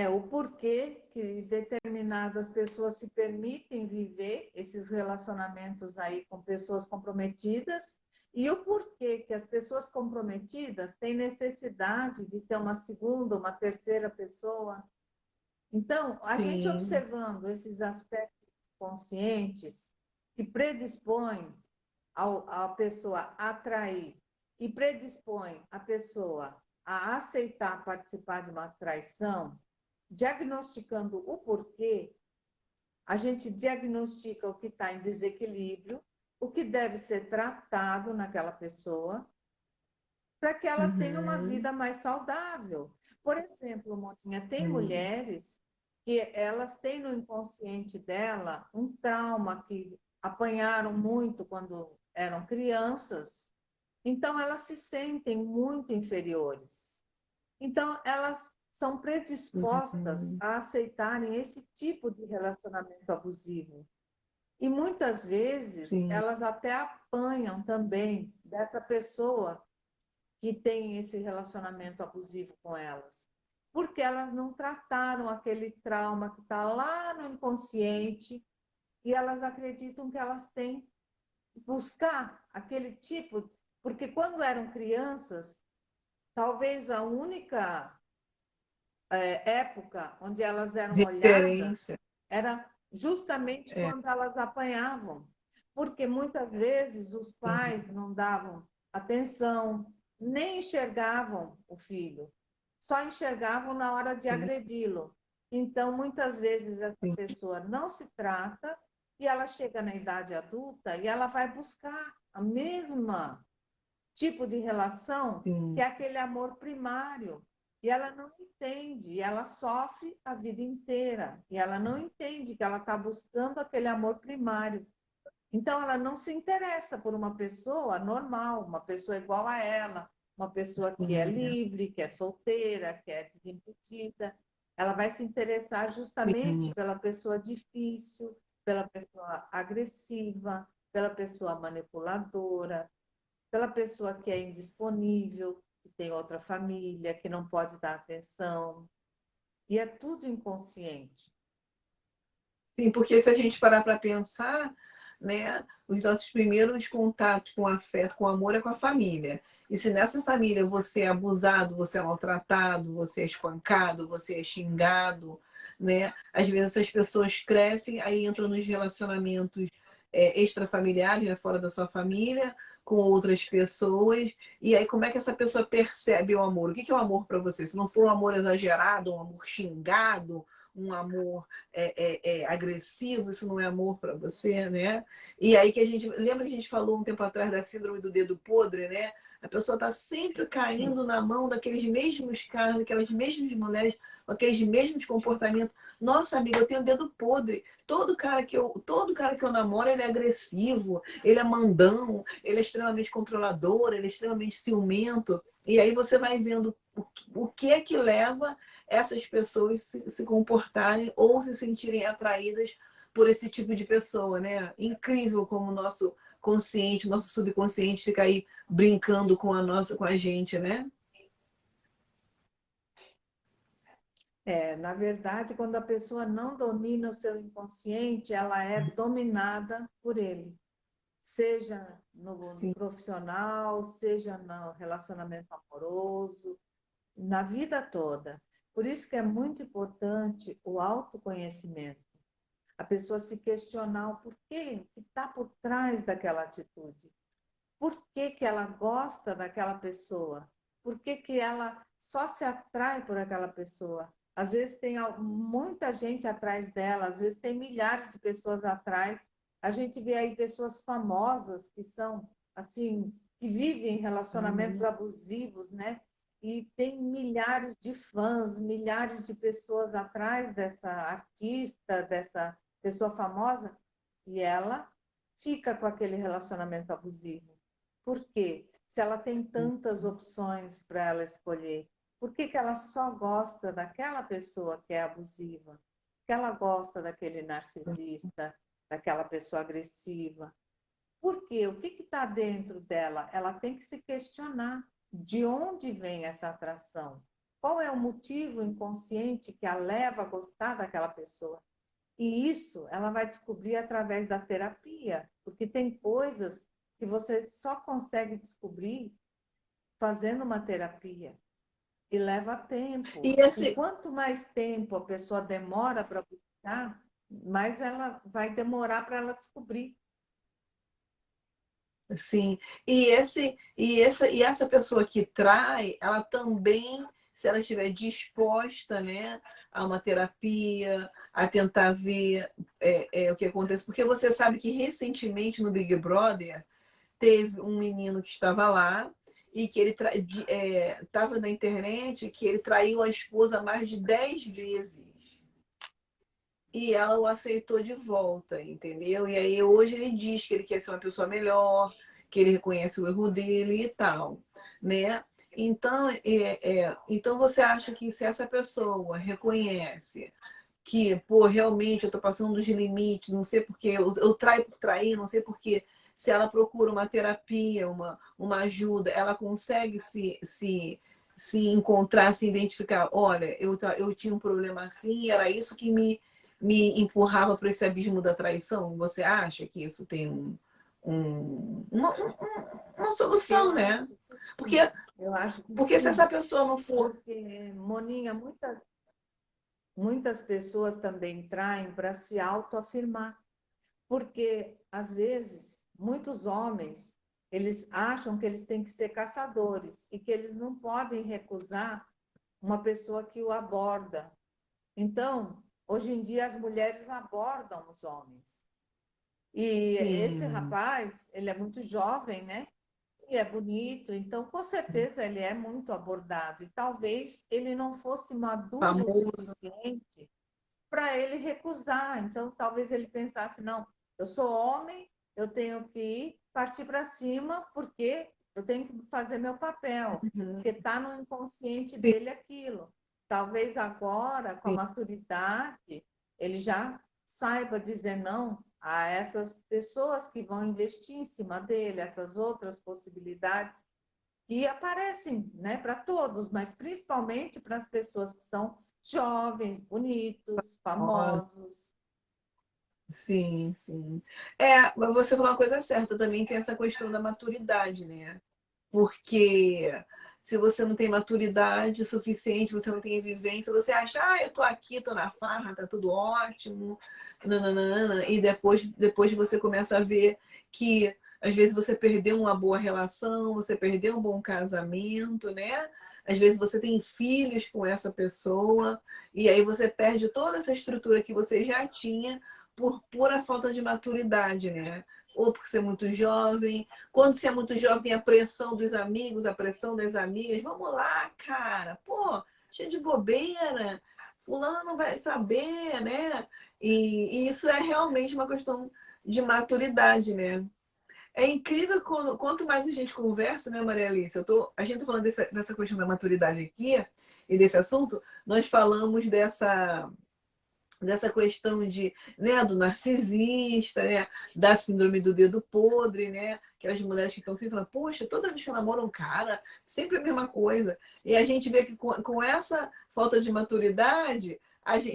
[SPEAKER 2] o porquê que determinadas pessoas se permitem viver esses relacionamentos aí com pessoas comprometidas e o porquê que as pessoas comprometidas têm necessidade de ter uma segunda, uma terceira pessoa. Então, a gente
[SPEAKER 1] Sim.
[SPEAKER 2] observando esses aspectos conscientes que predispõem a pessoa a atrair e predispõe a pessoa a aceitar participar de uma traição, diagnosticando o porquê, a gente diagnostica o que está em desequilíbrio, o que deve ser tratado naquela pessoa, para que ela tenha uma
[SPEAKER 1] Uhum.
[SPEAKER 2] vida mais saudável. Por exemplo, Motinha, tem
[SPEAKER 1] Uhum.
[SPEAKER 2] mulheres que elas têm no inconsciente dela um trauma que apanharam muito quando eram crianças, então elas se sentem muito inferiores. Então elas são predispostas
[SPEAKER 1] Uhum.
[SPEAKER 2] a aceitarem esse tipo de relacionamento abusivo. E muitas vezes
[SPEAKER 1] Sim.
[SPEAKER 2] elas até apanham também dessa pessoa que tem esse relacionamento abusivo com elas, porque elas não trataram aquele trauma que está lá no inconsciente e elas acreditam que elas têm que buscar aquele tipo, porque quando eram crianças, talvez a única época onde elas eram olhadas
[SPEAKER 1] Referência.
[SPEAKER 2] era justamente
[SPEAKER 1] É,
[SPEAKER 2] quando elas apanhavam, porque muitas vezes os
[SPEAKER 1] sim,
[SPEAKER 2] pais não davam atenção, nem enxergavam o filho, só enxergavam na hora de
[SPEAKER 1] sim,
[SPEAKER 2] agredi-lo. Então, muitas vezes essa
[SPEAKER 1] sim,
[SPEAKER 2] pessoa não se trata e ela chega na idade adulta e ela vai buscar a mesma tipo de relação que
[SPEAKER 1] sim,
[SPEAKER 2] é aquele amor primário. E ela não entende, e ela sofre a vida inteira. E ela não entende que ela está buscando aquele amor primário. Então, ela não se interessa por uma pessoa normal, uma pessoa igual a ela, uma pessoa que é
[SPEAKER 1] sim,
[SPEAKER 2] livre, que é solteira, que é desimpedida. Ela vai se interessar justamente
[SPEAKER 1] sim,
[SPEAKER 2] pela pessoa difícil, pela pessoa agressiva, pela pessoa manipuladora, pela pessoa que é indisponível, que tem outra família, que não pode dar atenção. E é tudo inconsciente.
[SPEAKER 1] sim, porque se a gente parar para pensar, né, os nossos primeiros contatos com afeto, com amor é com a família. E se nessa família você é abusado, você é maltratado, você é espancado, você é xingado, né? Às vezes essas pessoas crescem, aí entram nos relacionamentos extrafamiliares, né, fora da sua família, com outras pessoas. E aí como é que essa pessoa percebe o amor? O que é o amor para você? Se não for um amor exagerado, um amor xingado, um amor agressivo, isso não é amor para você, né? E aí que a gente lembra que a gente falou um tempo atrás da síndrome do dedo podre, né? A pessoa está sempre
[SPEAKER 2] Sim.
[SPEAKER 1] caindo na mão daqueles mesmos caras, daquelas mesmas mulheres, com aqueles mesmos comportamentos. Nossa, amiga, eu tenho dedo podre. Todo cara que eu namoro, ele é agressivo, ele é mandão, ele é extremamente controlador, ele é extremamente ciumento. E aí você vai vendo o que é que leva essas pessoas se comportarem ou se sentirem atraídas por esse tipo de pessoa, né? Incrível como o nosso consciente, nosso subconsciente fica aí brincando com a gente, né?
[SPEAKER 2] Na verdade, quando a pessoa não domina o seu inconsciente, ela é dominada por ele, seja no
[SPEAKER 1] Sim,
[SPEAKER 2] profissional, seja no relacionamento amoroso, na vida toda. Por isso que é muito importante o autoconhecimento. A pessoa se questionar o porquê que está por trás daquela atitude. Por que, que ela gosta daquela pessoa? Por que, que ela só se atrai por aquela pessoa? Às vezes tem muita gente atrás dela, às vezes tem milhares de pessoas atrás. A gente vê aí pessoas famosas que são assim, que vivem relacionamentos
[SPEAKER 1] uhum,
[SPEAKER 2] abusivos, né? E tem milhares de fãs, milhares de pessoas atrás dessa artista, dessa pessoa famosa, e ela fica com aquele relacionamento abusivo. Por quê? Se ela tem tantas opções para ela escolher, por que, que ela só gosta daquela pessoa que é abusiva? que ela gosta daquele narcisista, daquela pessoa agressiva. Por quê? O que está dentro dela? Ela tem que se questionar de onde vem essa atração. Qual é o motivo inconsciente que a leva a gostar daquela pessoa? E isso ela vai descobrir através da terapia, porque tem coisas que você só consegue descobrir fazendo uma terapia. E leva tempo.
[SPEAKER 1] E
[SPEAKER 2] E
[SPEAKER 1] esse,
[SPEAKER 2] quanto mais tempo a pessoa demora para buscar, mais ela vai demorar para ela descobrir.
[SPEAKER 1] sim, e essa pessoa que trai, ela também, se ela estiver disposta, né, a uma terapia, a tentar ver o que acontece, porque você sabe que recentemente no Big Brother teve um menino que estava lá e que ele estava na internet que ele traiu a esposa mais de 10 vezes. E ela o aceitou de volta, entendeu? E aí hoje ele diz que ele quer ser uma pessoa melhor, que ele reconhece o erro dele e tal, né? Então, então você acha que se essa pessoa reconhece que, pô, realmente eu tô passando dos limites, não sei porque eu traio por trair, não sei porque se ela procura uma terapia, uma ajuda, ela consegue se encontrar, se identificar, olha, eu tinha um problema assim, era isso que me empurrava para esse abismo da traição. Você acha que isso tem uma
[SPEAKER 2] Eu
[SPEAKER 1] solução, né?
[SPEAKER 2] acho que
[SPEAKER 1] Porque,
[SPEAKER 2] sim. Eu acho que
[SPEAKER 1] porque se essa
[SPEAKER 2] sim.
[SPEAKER 1] pessoa não for.
[SPEAKER 2] Porque, Moninha, muitas pessoas também traem para se autoafirmar. Porque, às vezes, muitos homens, eles acham que eles têm que ser caçadores e que eles não podem recusar uma pessoa que o aborda. Então, hoje em dia, as mulheres abordam os homens. E esse
[SPEAKER 1] Sim,
[SPEAKER 2] rapaz, ele é muito jovem, né? E é bonito, então com certeza ele é muito abordado. E talvez ele não fosse maduro o
[SPEAKER 1] famoso.
[SPEAKER 2] suficiente para ele recusar. Então talvez ele pensasse: não, eu sou homem, eu tenho que partir para cima, porque eu tenho que fazer meu papel,
[SPEAKER 1] Uhum.
[SPEAKER 2] porque está no inconsciente
[SPEAKER 1] Sim,
[SPEAKER 2] dele aquilo. Talvez agora, com a
[SPEAKER 1] sim.
[SPEAKER 2] maturidade, ele já saiba dizer não a essas pessoas que vão investir em cima dele, essas outras possibilidades que aparecem, né, para todos, mas principalmente para as pessoas que são jovens, bonitos, famosos.
[SPEAKER 1] Sim, sim. Mas você falou uma coisa certa, também tem essa questão da maturidade, né? Porque se você não tem maturidade suficiente, você não tem vivência, você acha, eu tô aqui, tô na farra, tá tudo ótimo, nananana, e depois você começa a ver que às vezes você perdeu uma boa relação, você perdeu um bom casamento, né? Às vezes você tem filhos com essa pessoa, e aí você perde toda essa estrutura que você já tinha por pura falta de maturidade, né? Ou por ser muito jovem. Quando você é muito jovem, tem a pressão dos amigos, a pressão das amigas. Vamos lá, cara. Pô, cheio de bobeira. Fulano não vai saber, né? E isso é realmente uma questão de maturidade, né? É incrível quanto mais a gente conversa, né, Maria Alice? A gente tá falando dessa questão da maturidade aqui e desse assunto, nós falamos dessa questão né, do narcisista, né, da síndrome do dedo podre, né, aquelas mulheres que estão sempre falando, poxa, toda vez que eu namoro um cara, sempre a mesma coisa. E a gente vê que com essa falta de maturidade,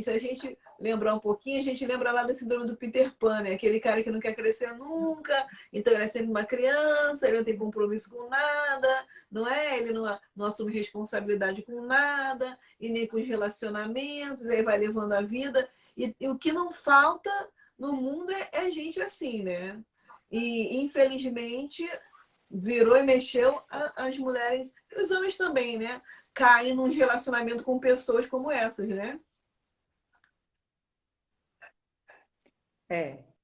[SPEAKER 1] se a gente lembrar um pouquinho, a gente lembra lá da síndrome do Peter Pan, né? Aquele cara que não quer crescer nunca, então ele é sempre uma criança, ele não tem compromisso com nada, não é? Ele não assume responsabilidade com nada, e nem com os relacionamentos, aí vai levando a vida. E o que não falta no mundo é gente assim, né? E, infelizmente, virou e mexeu as mulheres, e os homens também, né? Caem num relacionamento com pessoas como essas, né?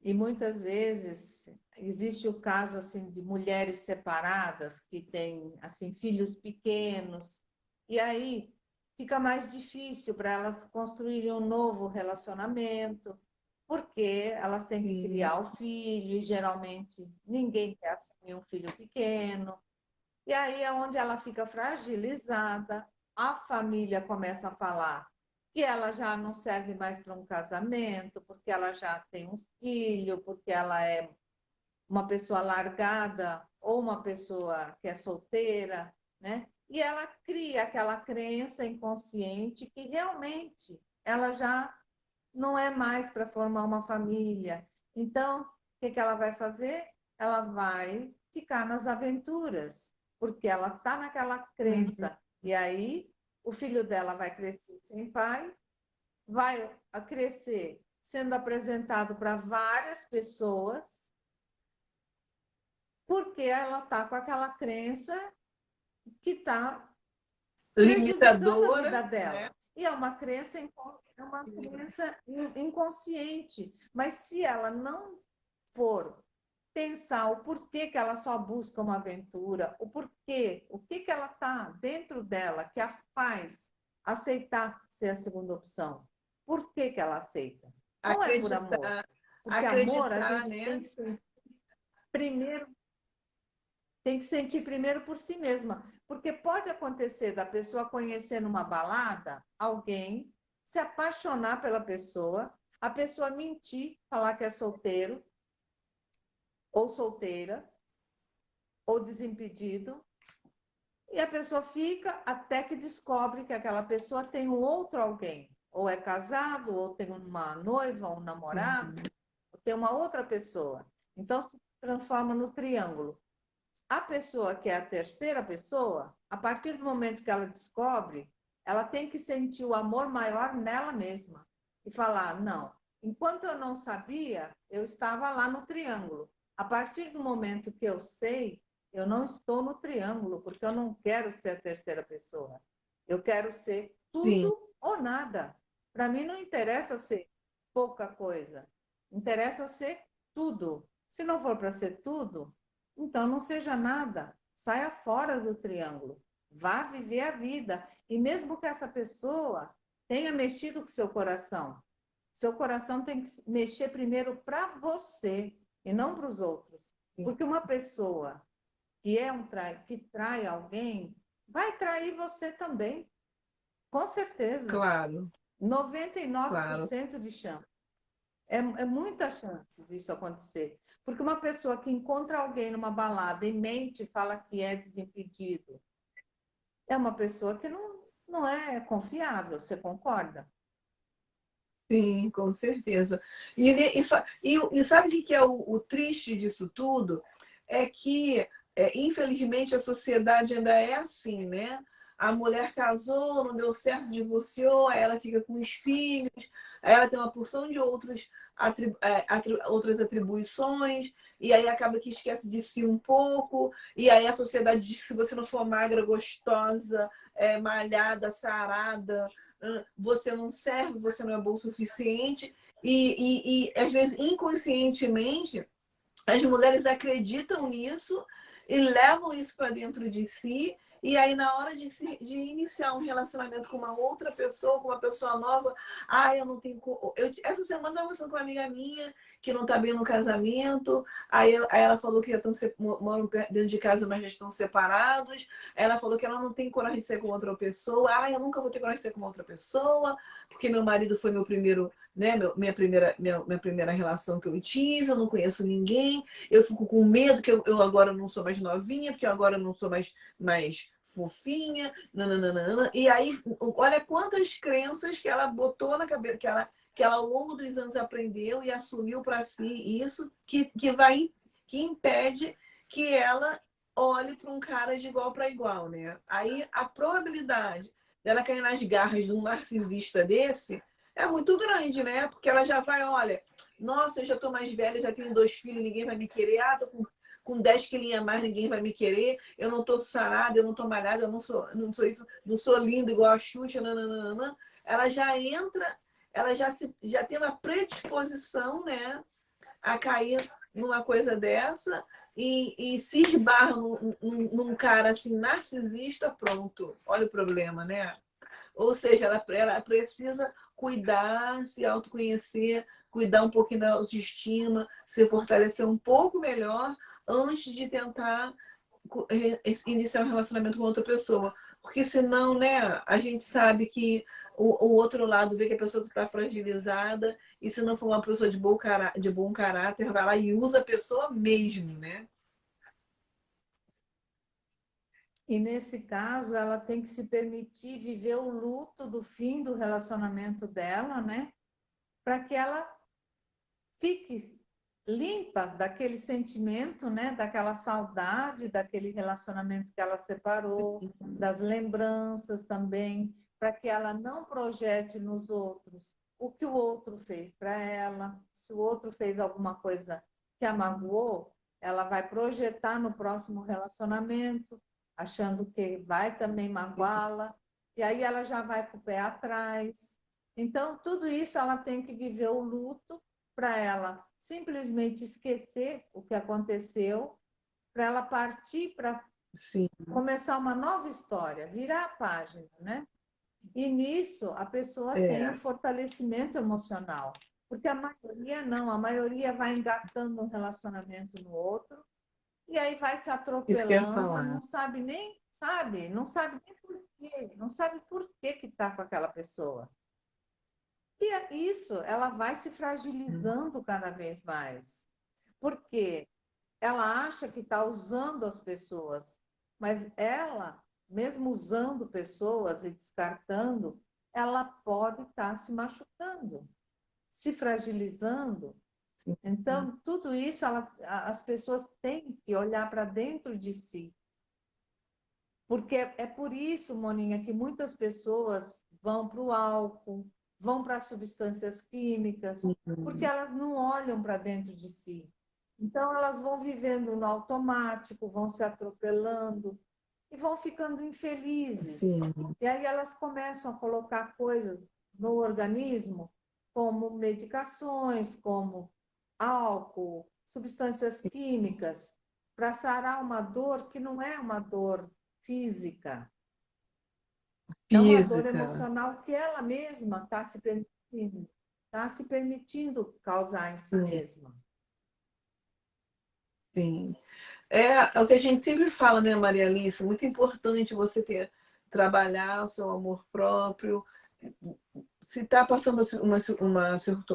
[SPEAKER 2] E muitas vezes existe o caso assim de mulheres separadas que têm assim filhos pequenos e aí fica mais difícil para elas construírem um novo relacionamento, porque elas têm que
[SPEAKER 1] Sim,
[SPEAKER 2] criar o filho e geralmente ninguém quer assumir um filho pequeno. E aí é onde ela fica fragilizada, a família começa a falar que ela já não serve mais para um casamento, porque ela já tem um filho, porque ela é uma pessoa largada ou uma pessoa que é solteira, né? E ela cria aquela crença inconsciente que realmente ela já não é mais para formar uma família. Então, o que que ela vai fazer? Ela vai ficar nas aventuras, porque ela está naquela
[SPEAKER 1] Uhum.
[SPEAKER 2] crença. E aí, o filho dela vai crescer sem pai, vai crescer sendo apresentado para várias pessoas, porque ela está com aquela crença que está prejudicando a
[SPEAKER 1] Limitadora,
[SPEAKER 2] vida
[SPEAKER 1] né?
[SPEAKER 2] dela. E é uma crença inconsciente. Mas se ela não for pensar o porquê que ela só busca uma aventura, o porquê, o que que ela está dentro dela que a faz aceitar ser a segunda opção. Por que que ela aceita? Não é por amor.
[SPEAKER 1] Acreditar,
[SPEAKER 2] Porque amor a
[SPEAKER 1] acreditar,
[SPEAKER 2] gente
[SPEAKER 1] né?
[SPEAKER 2] primeiro tem que sentir primeiro por si mesma. Porque pode acontecer da pessoa conhecer numa balada alguém, se apaixonar pela pessoa, a pessoa mentir, falar que é solteiro ou solteira, ou desimpedido, e a pessoa fica até que descobre que aquela pessoa tem um outro alguém, ou é casado, ou tem uma noiva, um namorado,
[SPEAKER 1] Uhum.
[SPEAKER 2] ou tem uma outra pessoa. Então se transforma no triângulo. A pessoa que é a terceira pessoa, a partir do momento que ela descobre, ela tem que sentir o amor maior nela mesma e falar: não, enquanto eu não sabia, eu estava lá no triângulo. A partir do momento que eu sei, eu não estou no triângulo, porque eu não quero ser a terceira pessoa. Eu quero ser
[SPEAKER 1] Sim,
[SPEAKER 2] tudo ou nada. Para mim não interessa ser pouca coisa, interessa ser tudo. Se não for para ser tudo, então não seja nada, saia fora do triângulo, vá viver a vida. E mesmo que essa pessoa tenha mexido com seu coração tem que mexer primeiro para você e não para os outros.
[SPEAKER 1] sim.
[SPEAKER 2] Porque uma pessoa que é que trai alguém, vai trair você também, com certeza.
[SPEAKER 1] Claro, claro.
[SPEAKER 2] 99% de chance. É muita chance disso acontecer. Porque uma pessoa que encontra alguém numa balada e mente e fala que é desimpedido, é uma pessoa que não é confiável, você concorda?
[SPEAKER 1] Sim, com certeza. E sabe o que é o triste disso tudo? É que, infelizmente, a sociedade ainda é assim, né? A mulher casou, não deu certo, divorciou, aí ela fica com os filhos, aí ela tem uma porção de outras atribuições, e aí acaba que esquece de si um pouco, e aí a sociedade diz que se você não for magra, gostosa, malhada, sarada, você não serve, você não é bom o suficiente. E às vezes, inconscientemente, as mulheres acreditam nisso e levam isso para dentro de si. E aí, na hora de iniciar um relacionamento com uma outra pessoa, com uma pessoa nova, eu não tenho. Essa semana eu estava conversando com uma amiga minha que não está bem no casamento. Aí ela falou que já moram dentro de casa, mas já estão separados. Aí ela falou que ela não tem coragem de ser com outra pessoa. Eu nunca vou ter coragem de ser com outra pessoa, porque meu marido foi meu primeiro, né, minha primeira relação que eu tive, eu não conheço ninguém, eu fico com medo que eu agora não sou mais novinha, porque eu agora não sou mais fofinha, nananana. E aí, olha quantas crenças que ela botou na cabeça, que ela ao longo dos anos aprendeu e assumiu para si isso, que impede que ela olhe para um cara de igual para igual, né? Aí a probabilidade dela cair nas garras de um narcisista desse é muito grande, né? Porque ela já vai, olha, nossa, eu já tô mais velha, já tenho 2 filhos, ninguém vai me querer. Tô com 10 quilinhos a mais, ninguém vai me querer. Eu não tô sarada, eu não tô malhada, eu não sou isso, não sou linda igual a Xuxa, nananana. Ela já entra, ela já tem uma predisposição, né, a cair numa coisa dessa e se esbarra num cara assim narcisista, pronto. Olha o problema, né? Ou seja, ela precisa cuidar, se autoconhecer, cuidar um pouquinho da autoestima, se fortalecer um pouco melhor antes de tentar iniciar um relacionamento com outra pessoa. Porque senão, né, a gente sabe que o outro lado vê que a pessoa está fragilizada e se não for uma pessoa de bom caráter, vai lá e usa a pessoa mesmo, né?
[SPEAKER 2] E nesse caso, ela tem que se permitir viver o luto do fim do relacionamento dela, né? Para que ela fique limpa daquele sentimento, né? Daquela saudade, daquele relacionamento que ela separou, das lembranças também, para que ela não projete nos outros o que o outro fez para ela. Se o outro fez alguma coisa que a magoou, ela vai projetar no próximo relacionamento, achando que vai também magoá-la, e aí ela já vai com o pé atrás. Então, tudo isso ela tem que viver o luto para ela simplesmente esquecer o que aconteceu, para ela partir para começar uma nova história, virar a página, né? E nisso a pessoa tem um fortalecimento emocional, porque a maioria não, a maioria vai engatando um relacionamento no outro e aí vai se
[SPEAKER 1] Isso que eu ia
[SPEAKER 2] atropelando,
[SPEAKER 1] falar.
[SPEAKER 2] não sabe nem, não sabe nem por quê, não sabe por que está com aquela pessoa. E isso, ela vai se fragilizando cada vez mais. Porque ela acha que está usando as pessoas, mas ela, mesmo usando pessoas e descartando, ela pode estar se machucando, se fragilizando.
[SPEAKER 1] Sim.
[SPEAKER 2] Então, tudo isso as pessoas têm que olhar para dentro de si. Porque é por isso, Moninha, que muitas pessoas vão para o álcool, vão para substâncias químicas, porque elas não olham para dentro de si. Então, elas vão vivendo no automático, vão se atropelando e vão ficando infelizes.
[SPEAKER 1] Sim.
[SPEAKER 2] E aí elas começam a colocar coisas no organismo, como medicações, como álcool, substâncias químicas, para sarar uma dor que não é uma dor física, é uma dor
[SPEAKER 1] Física.
[SPEAKER 2] emocional que ela mesma está se permitindo causar em si mesma.
[SPEAKER 1] Sim. É o que a gente sempre fala, né, Maria Alice? Muito importante você trabalhar o seu amor próprio. Se está passando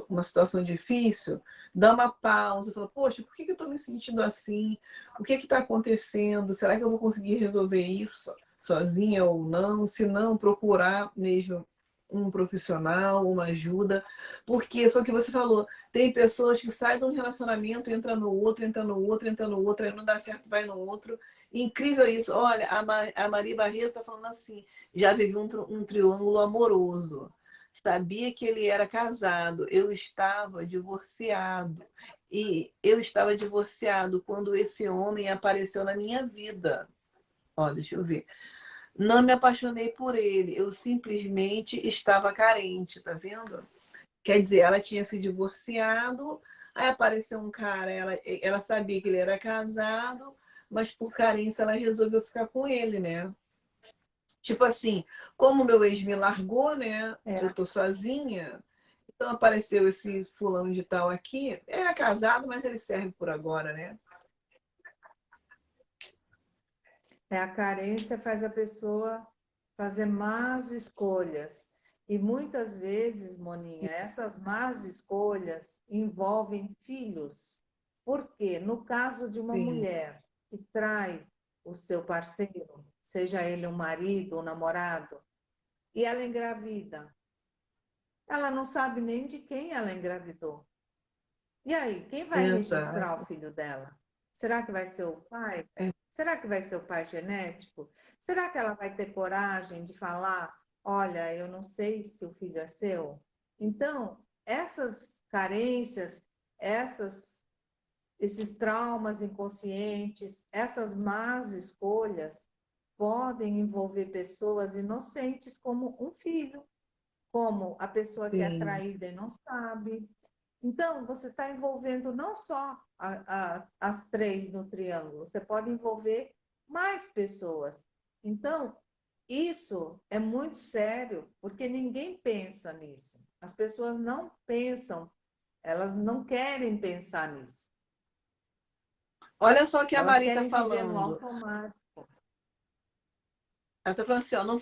[SPEAKER 1] uma situação difícil, dá uma pausa, fala, poxa, por que eu estou me sentindo assim? O que está acontecendo? Será que eu vou conseguir resolver isso sozinha ou não? Se não, procurar mesmo um profissional, uma ajuda, porque foi o que você falou, tem pessoas que saem de um relacionamento, entra no outro, entra no outro, entra no outro, aí não dá certo, vai no outro. Incrível isso. Olha, a Maria Barreto está falando assim, já vivi um triângulo amoroso. Sabia que ele era casado, eu estava divorciado. E eu estava divorciado quando esse homem apareceu na minha vida. Ó, deixa eu ver. Não me apaixonei por ele, eu simplesmente estava carente, tá vendo? Quer dizer, ela tinha se divorciado, aí apareceu um cara, ela sabia que ele era casado, mas por carência ela resolveu ficar com ele, né? Tipo assim, como meu ex me largou, né? Eu tô sozinha. Então apareceu esse fulano de tal aqui. É casado, mas ele serve por agora, né?
[SPEAKER 2] A carência faz a pessoa fazer más escolhas. E muitas vezes, Moninha, essas más escolhas envolvem filhos. Por quê? No caso de uma
[SPEAKER 1] Sim.
[SPEAKER 2] mulher que trai o seu parceiro, seja ele um marido ou um namorado, e ela engravida, ela não sabe nem de quem ela engravidou. E aí, quem vai registrar o
[SPEAKER 1] Exato.
[SPEAKER 2] filho dela? Será que vai ser o pai?
[SPEAKER 1] É,
[SPEAKER 2] Será que vai ser o pai genético? Será que ela vai ter coragem de falar: olha, eu não sei se o filho é seu? Então, essas carências, esses traumas inconscientes, essas más escolhas podem envolver pessoas inocentes, como um filho, como a pessoa que é
[SPEAKER 1] sim.
[SPEAKER 2] traída e não sabe. Então, você está envolvendo não só as três no triângulo, você pode envolver mais pessoas. Então, isso é muito sério, porque ninguém pensa nisso. As pessoas não pensam, elas não querem pensar nisso.
[SPEAKER 1] Olha só o que a
[SPEAKER 2] Elas
[SPEAKER 1] Mari está
[SPEAKER 2] querem viver no
[SPEAKER 1] falando.
[SPEAKER 2] automático.
[SPEAKER 1] Ela tá falando assim, ó, não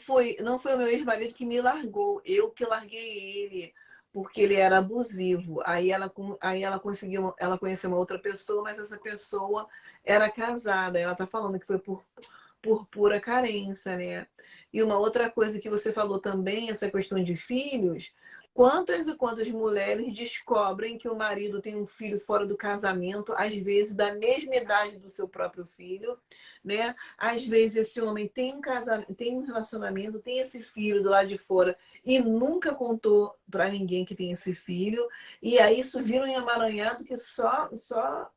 [SPEAKER 1] foi o meu ex-marido que me largou, eu que larguei ele, porque ele era abusivo. Aí ela conseguiu, ela conheceu uma outra pessoa, mas essa pessoa era casada. Ela tá falando que foi por pura carência, né? E uma outra coisa que você falou também, essa questão de filhos, quantas e quantas mulheres descobrem que o marido tem um filho fora do casamento, às vezes da mesma idade do seu próprio filho, né? Às vezes esse homem tem um casamento, tem um relacionamento, tem esse filho do lado de fora e nunca contou para ninguém que tem esse filho, e aí isso vira um emaranhado que só,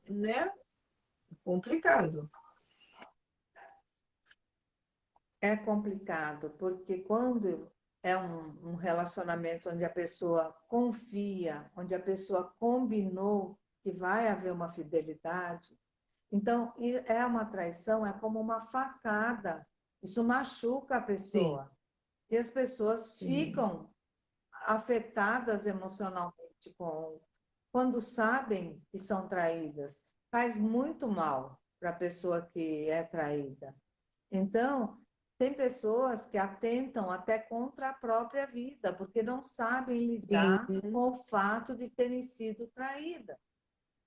[SPEAKER 1] né? Complicado.
[SPEAKER 2] É complicado, porque quando é um relacionamento onde a pessoa confia, onde a pessoa combinou que vai haver uma fidelidade, então é uma traição, é como uma facada. Isso machuca a
[SPEAKER 1] Sim,
[SPEAKER 2] pessoa. E as pessoas
[SPEAKER 1] sim,
[SPEAKER 2] ficam afetadas emocionalmente quando sabem que são traídas. Faz muito mal para a pessoa que é traída. Então, tem pessoas que atentam até contra a própria vida, porque não sabem lidar
[SPEAKER 1] sim,
[SPEAKER 2] com o fato de terem sido traídas.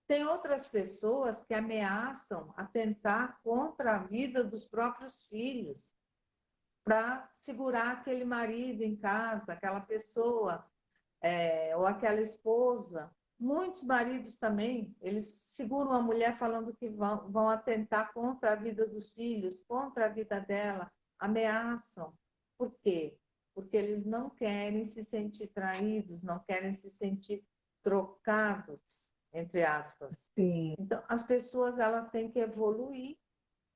[SPEAKER 2] Tem outras pessoas que ameaçam atentar contra a vida dos próprios filhos, para segurar aquele marido em casa, aquela pessoa, ou aquela esposa. Muitos maridos também, eles seguram a mulher falando que vão atentar contra a vida dos filhos, contra a vida dela, ameaçam. Por quê? Porque eles não querem se sentir traídos, não querem se sentir trocados, entre aspas.
[SPEAKER 1] sim,
[SPEAKER 2] Então, as pessoas elas têm que evoluir,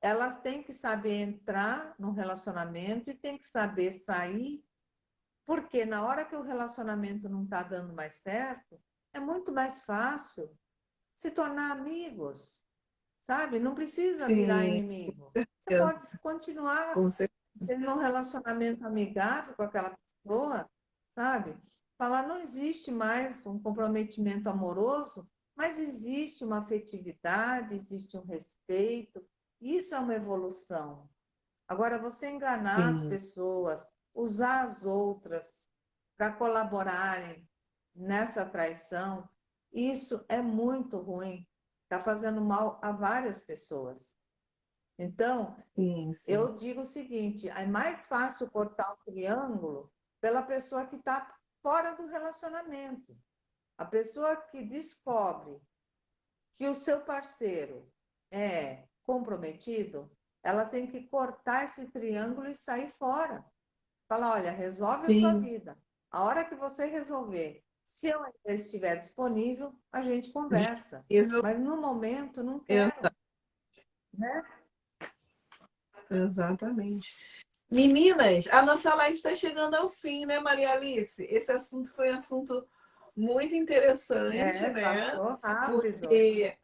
[SPEAKER 2] elas têm que saber entrar no relacionamento e têm que saber sair, porque na hora que o relacionamento não está dando mais certo, é muito mais fácil se tornar amigos, sabe? Não precisa virar
[SPEAKER 1] sim,
[SPEAKER 2] inimigo. Você pode continuar
[SPEAKER 1] com certeza.
[SPEAKER 2] tendo um relacionamento amigável com aquela pessoa, sabe? Falar, não existe mais um comprometimento amoroso, mas existe uma afetividade, existe um respeito. Isso é uma evolução. Agora, você enganar as
[SPEAKER 1] Sim,
[SPEAKER 2] pessoas, usar as outras para colaborarem nessa traição, isso é muito ruim. Está fazendo mal a várias pessoas. Então,
[SPEAKER 1] sim, sim.
[SPEAKER 2] eu digo o seguinte: é mais fácil cortar o triângulo pela pessoa que está fora do relacionamento. A pessoa que descobre que o seu parceiro é comprometido, ela tem que cortar esse triângulo e sair fora. Falar, olha, resolve a sua
[SPEAKER 1] Sim,
[SPEAKER 2] vida. A hora que você resolver, se eu ainda estiver disponível, a gente conversa.
[SPEAKER 1] disponível.
[SPEAKER 2] Mas no momento não
[SPEAKER 1] Exa-
[SPEAKER 2] quero, né?
[SPEAKER 1] Exatamente. Meninas, a nossa live está chegando ao fim, né, Maria Alice? Esse assunto foi um assunto muito interessante,
[SPEAKER 2] É,
[SPEAKER 1] né?
[SPEAKER 2] passou rápido.
[SPEAKER 1] Porque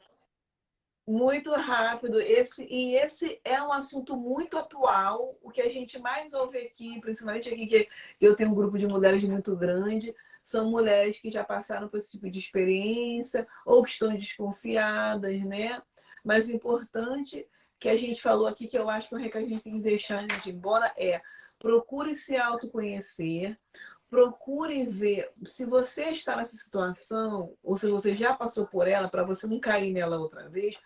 [SPEAKER 1] muito rápido. Esse é um assunto muito atual. O que a gente mais ouve aqui, principalmente aqui que eu tenho um grupo de mulheres muito grande, são mulheres que já passaram por esse tipo de experiência ou que estão desconfiadas, né? Mas o importante que a gente falou aqui, que eu acho que é um recado que a gente tem que deixar antes de ir embora, é procure se autoconhecer, procure ver se você está nessa situação ou se você já passou por ela para você não cair nela outra vez.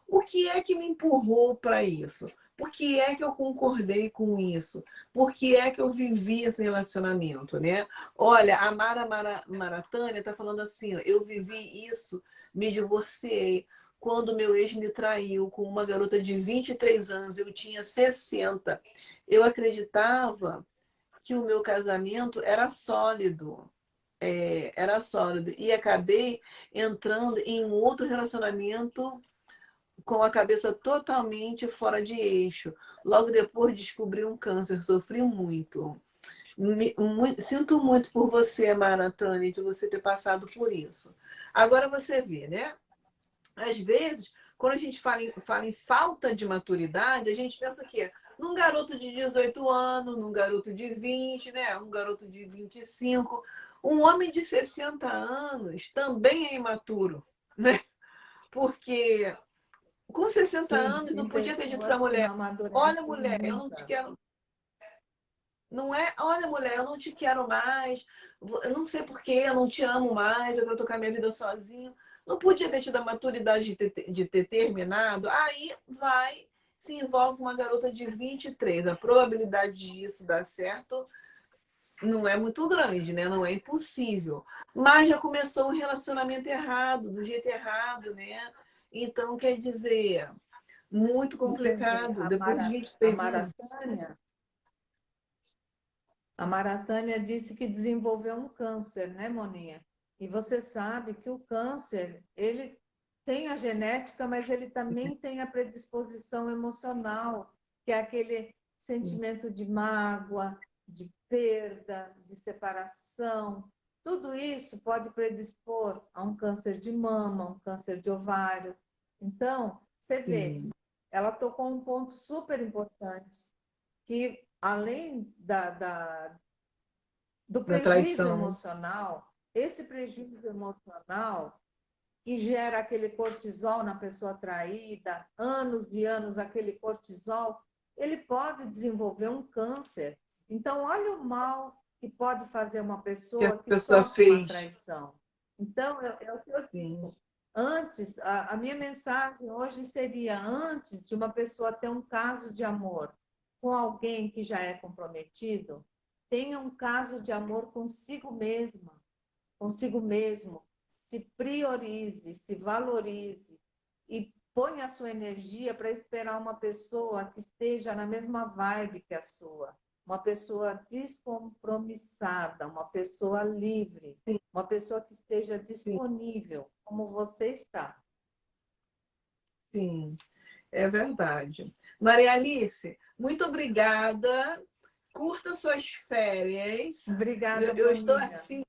[SPEAKER 1] O que é que me empurrou para isso? Por que é que eu concordei com isso? Por que é que eu vivi esse relacionamento, né? Olha, a Maratânia está falando assim, ó, eu vivi isso, me divorciei. Quando meu ex me traiu com uma garota de 23 anos, eu tinha 60. Eu acreditava que o meu casamento era sólido. E acabei entrando em um outro relacionamento com a cabeça totalmente fora de eixo. Logo depois descobri um câncer, sofri muito. Sinto muito por você, Maratane, de você ter passado por isso. Agora você vê, né? Às vezes, quando a gente fala em falta de maturidade, a gente pensa que num garoto de 18 anos, num garoto de 20, né? Um garoto de 25. Um homem de 60 anos também é imaturo, né? Porque com 60
[SPEAKER 2] Sim,
[SPEAKER 1] anos, não
[SPEAKER 2] tem
[SPEAKER 1] podia ter dito para a
[SPEAKER 2] pessoas que não
[SPEAKER 1] mulher: olha,
[SPEAKER 2] amadurecem
[SPEAKER 1] mulher, eu não te
[SPEAKER 2] nunca.
[SPEAKER 1] quero. Não é, olha, mulher, eu não te quero mais, eu não sei por quê, eu não te amo mais, eu quero tocar minha vida sozinho. Não podia ter tido a maturidade de ter terminado. Aí vai, se envolve uma garota de 23. A probabilidade disso dar certo não é muito grande, né? Não é impossível. Mas já começou um relacionamento errado, do jeito errado, né? Então, quer dizer, muito
[SPEAKER 2] Entendi.
[SPEAKER 1] complicado. Depois de
[SPEAKER 2] A
[SPEAKER 1] 23 anos.
[SPEAKER 2] Maratânia, a Maratânia disse que desenvolveu um câncer, né, Moninha? E você sabe que o câncer, ele tem a genética, mas ele também tem a predisposição emocional, que é aquele sentimento de mágoa, de perda, de separação. Tudo isso pode predispor a um câncer de mama, um câncer de ovário. Então, você vê,
[SPEAKER 1] Sim.
[SPEAKER 2] ela tocou um ponto super importante, que além do
[SPEAKER 1] Da
[SPEAKER 2] prejuízo
[SPEAKER 1] traição.
[SPEAKER 2] emocional, esse prejuízo emocional que gera aquele cortisol na pessoa traída, anos e anos aquele cortisol, ele pode desenvolver um câncer. Então, olha o mal que pode fazer uma
[SPEAKER 1] Que a
[SPEAKER 2] pessoa que
[SPEAKER 1] pessoa
[SPEAKER 2] sofre uma
[SPEAKER 1] fez.
[SPEAKER 2] traição. Então, é o que eu
[SPEAKER 1] Sim.
[SPEAKER 2] digo. Antes, a minha mensagem hoje seria: antes de uma pessoa ter um caso de amor com alguém que já é comprometido, tenha um caso de amor consigo mesma, consigo mesmo. Se priorize, se valorize e ponha a sua energia para esperar uma pessoa que esteja na mesma vibe que a sua, uma pessoa descompromissada, uma pessoa livre, uma pessoa que esteja
[SPEAKER 1] Sim,
[SPEAKER 2] disponível, como você está.
[SPEAKER 1] sim, é verdade. Maria Alice, muito obrigada. Curta suas férias.
[SPEAKER 2] Obrigada,
[SPEAKER 1] Eu estou
[SPEAKER 2] Moninha.
[SPEAKER 1] assim.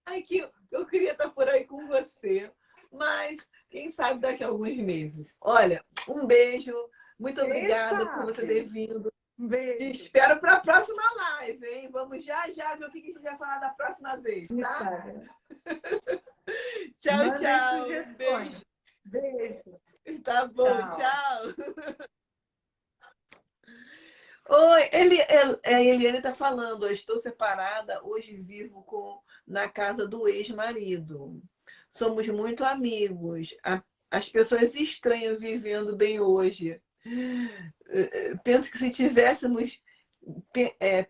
[SPEAKER 1] Ai, que eu queria estar por aí com você. Mas quem sabe daqui a alguns meses. Olha, um beijo. Muito
[SPEAKER 2] Quem
[SPEAKER 1] obrigada por você ter
[SPEAKER 2] sabe?
[SPEAKER 1] vindo.
[SPEAKER 2] Um
[SPEAKER 1] Te
[SPEAKER 2] beijo.
[SPEAKER 1] espero para a próxima live, hein? Vamos já já ver o que a gente vai falar da próxima vez,
[SPEAKER 2] No
[SPEAKER 1] tá?
[SPEAKER 2] Instagram.
[SPEAKER 1] Tchau,
[SPEAKER 2] Mandem
[SPEAKER 1] tchau.
[SPEAKER 2] sugestões.
[SPEAKER 1] Beijo.
[SPEAKER 2] Beijo.
[SPEAKER 1] Tá bom,
[SPEAKER 2] Tchau.
[SPEAKER 1] tchau. Oi, a Eliane está falando, eu estou separada, hoje vivo na casa do ex-marido. Somos muito amigos. As pessoas estranham vivendo bem hoje. Penso que se tivéssemos,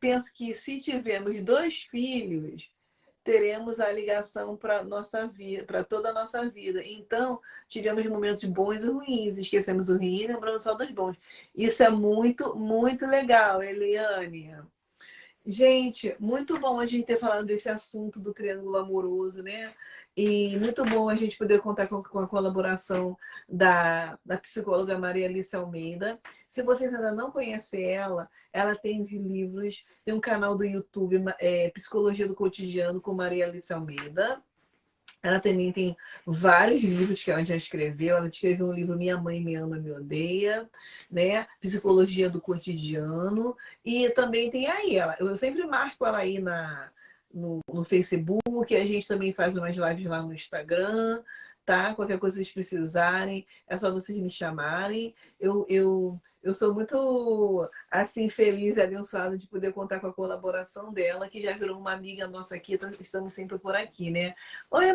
[SPEAKER 1] penso que se tivermos 2 filhos, teremos a ligação para nossa vida, para toda a nossa vida. Então, tivemos momentos bons e ruins, esquecemos o ruim e lembramos só dos bons. Isso é muito, muito legal, Eliane. Gente, muito bom a gente ter falado desse assunto do triângulo amoroso, né? E muito bom a gente poder contar com a colaboração da psicóloga Maria Alice Almeida. Se vocês ainda não conhecem ela tem livros, tem um canal do YouTube, Psicologia do Cotidiano com Maria Alice Almeida. Ela também tem vários livros que ela já escreveu. Ela escreveu um livro Minha Mãe Me Ama, Me Odeia, né? Psicologia do Cotidiano. E também tem aí ela. Eu sempre marco ela aí no Facebook. A gente também faz umas lives lá no Instagram, tá? Qualquer coisa que vocês precisarem, é só vocês me chamarem. Eu sou muito assim feliz e abençoada de poder contar com a colaboração dela, que já virou uma amiga nossa aqui. Estamos sempre por aqui, né? Oi,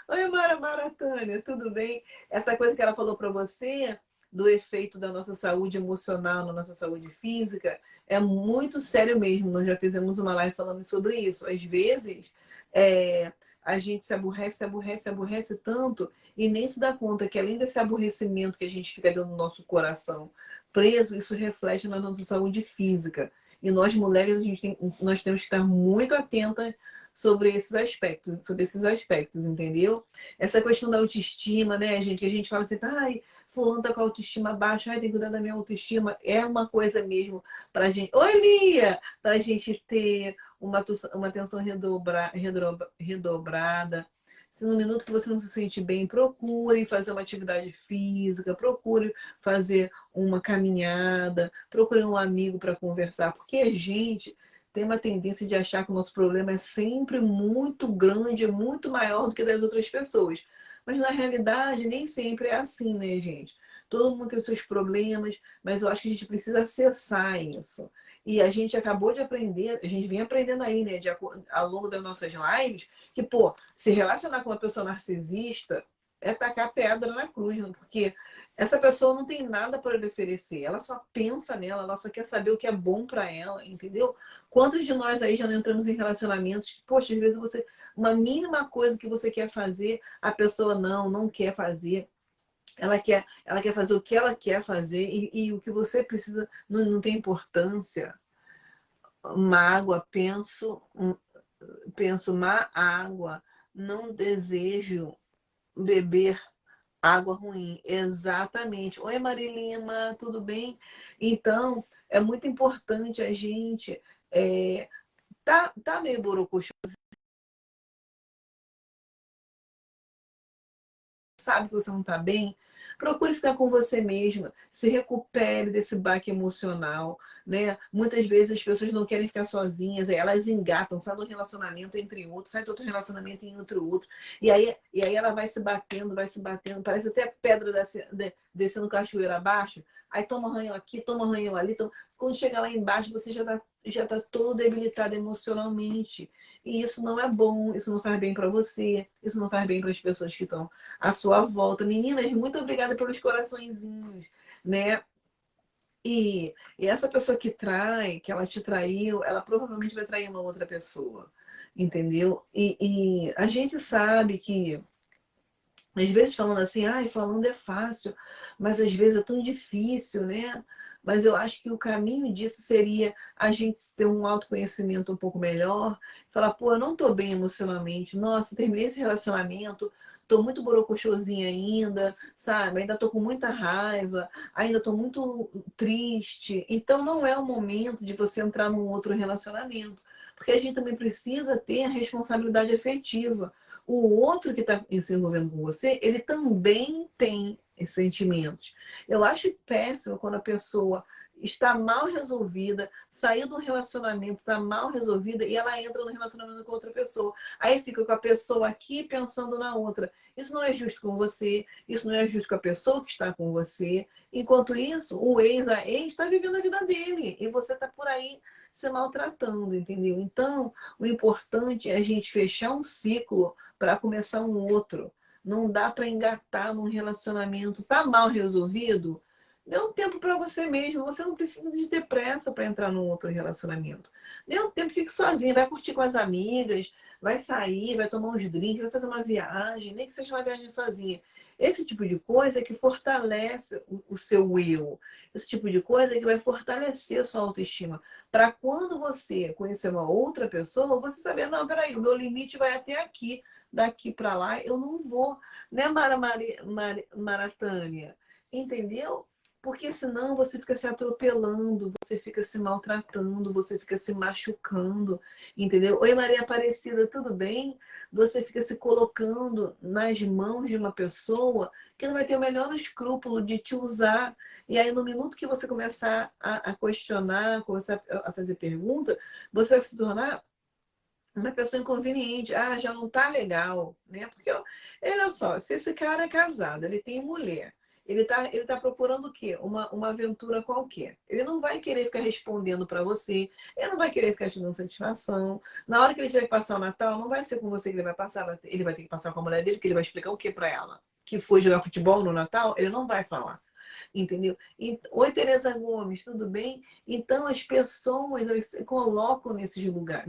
[SPEAKER 1] Oi, Maratânia, tudo bem? Essa coisa que ela falou para você, do efeito da nossa saúde emocional na nossa saúde física, é muito sério mesmo. Nós já fizemos uma live falando sobre isso. Às vezes, a gente se aborrece, se aborrece tanto e nem se dá conta que além desse aborrecimento que a gente fica dentro do nosso coração preso, isso reflete na nossa saúde física. E nós, mulheres, nós temos que estar muito atentas sobre esses aspectos, entendeu? Essa questão da autoestima, né, gente? Que a gente fala sempre, ai, fulano tá com a autoestima baixa, ai, tem que cuidar da minha autoestima. É uma coisa mesmo pra gente. Oi, Lia! Pra gente ter uma atenção redobrada. Se no minuto que você não se sente bem, procure fazer uma atividade física, procure fazer uma caminhada, procure um amigo para conversar, porque a gente tem uma tendência de achar que o nosso problema é sempre muito grande, muito maior do que das outras pessoas. Mas na realidade nem sempre é assim, né, gente? todo mundo tem os seus problemas, mas eu acho que a gente precisa acessar isso. E a gente acabou de aprender, a gente vem aprendendo aí, né, ao longo das nossas lives, que, pô, se relacionar com uma pessoa narcisista é tacar pedra na cruz, né? Porque essa pessoa não tem nada para lhe oferecer, ela só pensa nela, ela só quer saber o que é bom para ela, entendeu? Quantos de nós aí já não entramos em relacionamentos que, poxa, às vezes você, uma mínima coisa que você quer fazer, a pessoa não quer fazer. Ela quer fazer o que ela quer fazer e o que você precisa não tem importância. Uma água, penso má água, não desejo beber água ruim. Exatamente. Oi, Marilima, tudo bem? Então, é muito importante a gente. Tá meio borocochô, sabe que você não está bem, procure ficar com você mesma, se recupere desse baque emocional, né? Muitas vezes as pessoas não querem ficar sozinhas, aí elas engatam, sai de um relacionamento entre outros, sai de outro relacionamento em outro, e aí ela vai se batendo, parece até pedra descendo cachoeira abaixo, aí toma arranhão aqui, toma arranhão ali, quando chega lá embaixo você já tá todo debilitado emocionalmente, e isso não é bom, isso não faz bem para você, isso não faz bem para as pessoas que estão à sua volta. Meninas, muito obrigada pelos coraçõezinhos, né? E essa pessoa que trai, que ela te traiu, ela provavelmente vai trair uma outra pessoa, entendeu? E a gente sabe que, às vezes falando assim, ai, falando é fácil, mas às vezes é tão difícil, né? Mas eu acho que o caminho disso seria a gente ter um autoconhecimento um pouco melhor, falar, pô, eu não tô bem emocionalmente, nossa, terminei esse relacionamento, tô muito borocochosinha ainda, sabe? Ainda tô com muita raiva, ainda tô muito triste. Então não é o momento de você entrar num outro relacionamento, porque a gente também precisa ter a responsabilidade afetiva. O outro que está se envolvendo com você, ele também tem esses sentimentos. Eu acho péssimo quando a pessoa está mal resolvida, saiu do relacionamento, está mal resolvida e ela entra no relacionamento com outra pessoa. Aí fica com a pessoa aqui pensando na outra. Isso não é justo com você, isso não é justo com a pessoa que está com você. Enquanto isso, o ex, a ex, está vivendo a vida dele e você está por aí se maltratando, entendeu? Então, o importante é a gente fechar um ciclo para começar um outro. Não dá para engatar num relacionamento. Tá mal resolvido? Dê um tempo para você mesmo. Você não precisa de ter pressa para entrar num outro relacionamento. Dê um tempo, fique sozinho. Vai curtir com as amigas, vai sair, vai tomar uns drinks, vai fazer uma viagem, nem que seja uma viagem sozinha. Esse tipo de coisa é que fortalece o seu eu. Esse tipo de coisa é que vai fortalecer a sua autoestima. Para quando você conhecer uma outra pessoa, você saber, não, peraí, o meu limite vai até aqui, daqui para lá eu não vou, né, Maratânia? Entendeu? Porque senão você fica se atropelando, você fica se maltratando, você fica se machucando, entendeu? Oi, Maria Aparecida, tudo bem? Você fica se colocando nas mãos de uma pessoa que não vai ter o menor escrúpulo de te usar. E aí, no minuto que você começar a questionar, começar a fazer pergunta, você vai se tornar uma pessoa inconveniente. Ah, já não tá legal, né? Porque, ó, olha só, se esse cara é casado, ele tem mulher, ele tá procurando o quê? Uma aventura qualquer. Ele não vai querer ficar respondendo para você, ele não vai querer ficar te dando satisfação. Na hora que ele tiver que passar o Natal, não vai ser com você que ele vai passar, ele vai ter que passar com a mulher dele, que ele vai explicar o que para ela? Que foi jogar futebol no Natal? Ele não vai falar. Entendeu? Oi, Tereza Gomes, tudo bem? Então, as pessoas elas se colocam nesse lugar,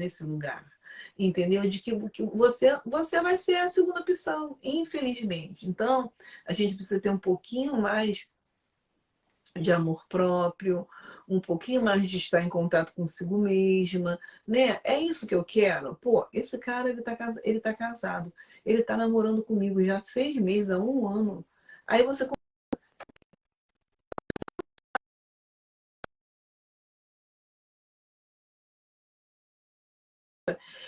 [SPEAKER 1] entendeu? De que você vai ser a segunda opção, infelizmente. Então, a gente precisa ter um pouquinho mais de amor próprio, um pouquinho mais de estar em contato consigo mesma, né? É isso que eu quero. Pô, esse cara, ele tá casado, ele tá namorando comigo já há 6 meses, há um ano. Aí você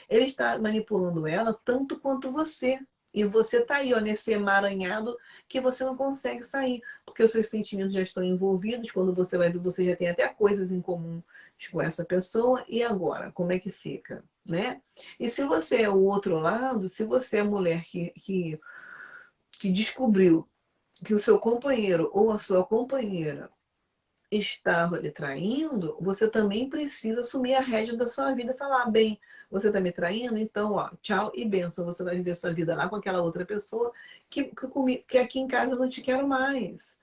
[SPEAKER 1] ele está manipulando ela tanto quanto você. E você está aí, ó, nesse emaranhado que você não consegue sair, porque os seus sentimentos já estão envolvidos. Quando você vai ver, você já tem até coisas em comum com essa pessoa. E agora, como é que fica, né? E se você é o outro lado, se você é a mulher que descobriu que o seu companheiro ou a sua companheira estava lhe traindo, você também precisa assumir a rédea da sua vida e falar: "Ah, bem, você está me traindo, então, ó, tchau e benção, você vai viver sua vida lá com aquela outra pessoa que aqui em casa eu não te quero mais."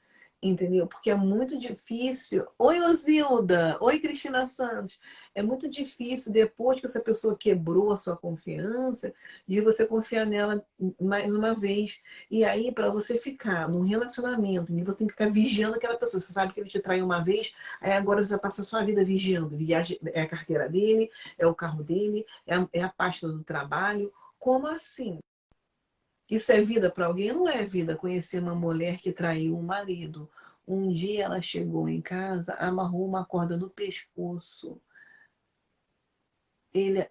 [SPEAKER 1] Entendeu? Porque é muito difícil. Oi, Osilda. Oi, Cristina Santos. É muito difícil, depois que essa pessoa quebrou a sua confiança, de você confiar nela mais uma vez. E aí, para você ficar num relacionamento, você tem que ficar vigiando aquela pessoa. Você sabe que ele te traiu uma vez, aí agora você passa a sua vida vigiando. É a carteira dele, é o carro dele, é a pasta do trabalho. Como assim? Isso é vida para alguém? Não é vida. Conhecer uma mulher que traiu um marido. Um dia ela chegou em casa, amarrou uma corda no pescoço. Ele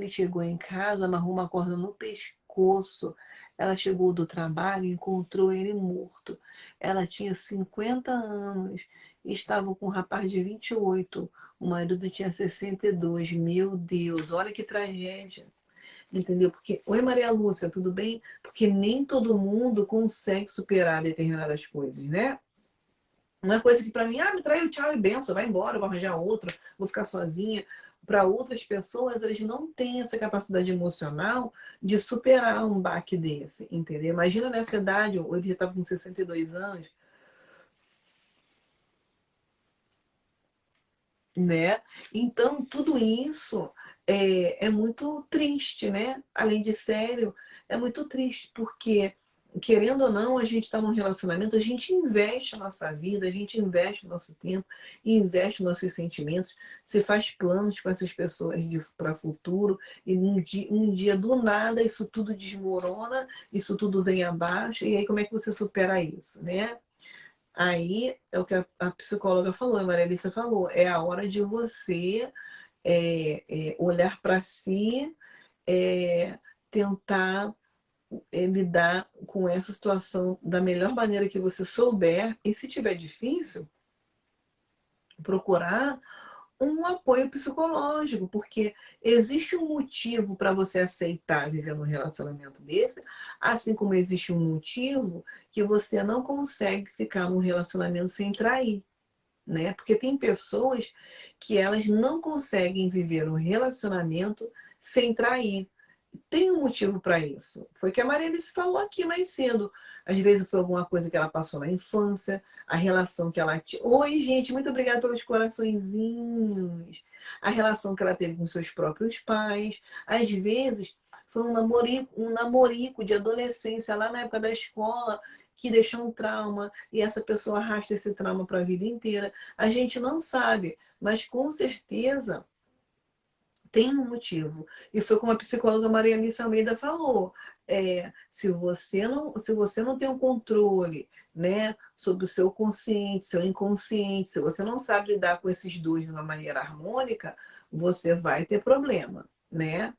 [SPEAKER 1] chegou em casa, amarrou uma corda no pescoço. Ela chegou do trabalho e encontrou ele morto. Ela tinha 50 anos e estava com um rapaz de 28. O marido tinha 62. Meu Deus, olha que tragédia. Entendeu? Porque, oi Maria Lúcia, tudo bem? Porque nem todo mundo consegue superar determinadas coisas, né? Uma coisa que para mim, me traiu, tchau e benção, vai embora, vou arranjar outra, vou ficar sozinha. Para outras pessoas, eles não têm essa capacidade emocional de superar um baque desse, entendeu? Imagina nessa idade, ele já estava com 62 anos, né? Então, tudo isso é muito triste, né? Além de sério, é muito triste, porque, querendo ou não, a gente está num relacionamento, a gente investe a nossa vida, a gente investe o nosso tempo, investe os nossos sentimentos, se faz planos com essas pessoas para futuro, e um dia do nada isso tudo desmorona, isso tudo vem abaixo, e aí como é que você supera isso, né? Aí é o que a psicóloga falou, a Maria Alice falou, é a hora de você olhar para si, é, tentar lidar com essa situação da melhor maneira que você souber, e se tiver difícil, procurar um apoio psicológico, porque existe um motivo para você aceitar viver num relacionamento desse, assim como existe um motivo que você não consegue ficar num relacionamento sem trair. Né? Porque tem pessoas que elas não conseguem viver um relacionamento sem trair. Tem um motivo para isso. Foi o que a Maria Alice falou aqui mais cedo. Às vezes foi alguma coisa que ela passou na infância, a relação que ela tinha. Oi, gente, muito obrigada pelos coraçõezinhos. A relação que ela teve com seus próprios pais. Às vezes foi um namorico de adolescência lá na época da escola que deixou um trauma e essa pessoa arrasta esse trauma para a vida inteira. A gente não sabe, mas com certeza tem um motivo. E foi como a psicóloga Maria Alice Almeida falou. Se você não tem um controle, né, sobre o seu consciente, seu inconsciente, se você não sabe lidar com esses dois de uma maneira harmônica, você vai ter problema, né?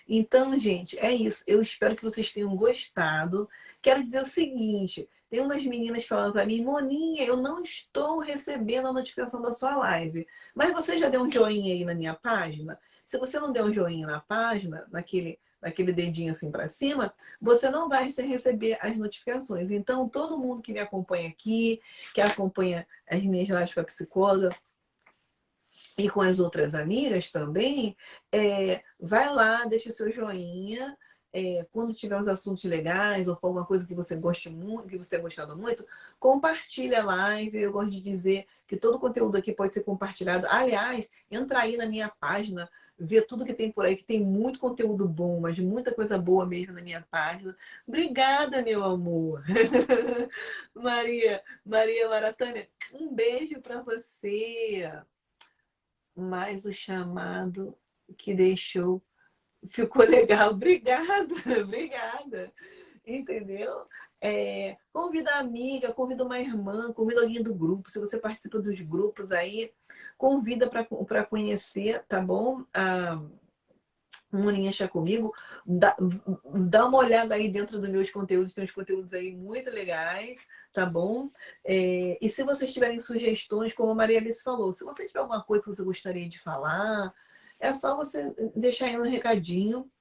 [SPEAKER 1] Então, gente, é isso. Eu espero que vocês tenham gostado. Quero dizer o seguinte: tem umas meninas falando para mim, Moninha, eu não estou recebendo a notificação da sua live. Mas você já deu um joinha aí na minha página? Se você não der um joinha na página, naquele dedinho assim para cima, você não vai receber as notificações. Então, todo mundo que me acompanha aqui, que acompanha as minhas lives com a psicóloga, e com as outras amigas também, vai lá, deixa o seu joinha. Quando tiver uns assuntos legais ou for alguma coisa que você goste muito, que você tenha gostado muito, compartilha a live. Eu gosto de dizer que todo conteúdo aqui pode ser compartilhado. Aliás, entra aí na minha página, vê tudo que tem por aí, que tem muito conteúdo bom, mas muita coisa boa mesmo na minha página. Obrigada, meu amor. Maria Maratânia, um beijo para você. Mas o chamado que deixou ficou legal. Obrigada, obrigada. Entendeu? Convida a amiga, convida uma irmã, convida alguém do grupo. Se você participa dos grupos aí, convida para conhecer, tá bom? Moninha Chá Comigo, dá uma olhada aí dentro dos meus conteúdos, tem uns conteúdos aí muito legais, tá bom? E se vocês tiverem sugestões, como a Maria Alice falou, se você tiver alguma coisa que você gostaria de falar, é só você deixar aí no recadinho.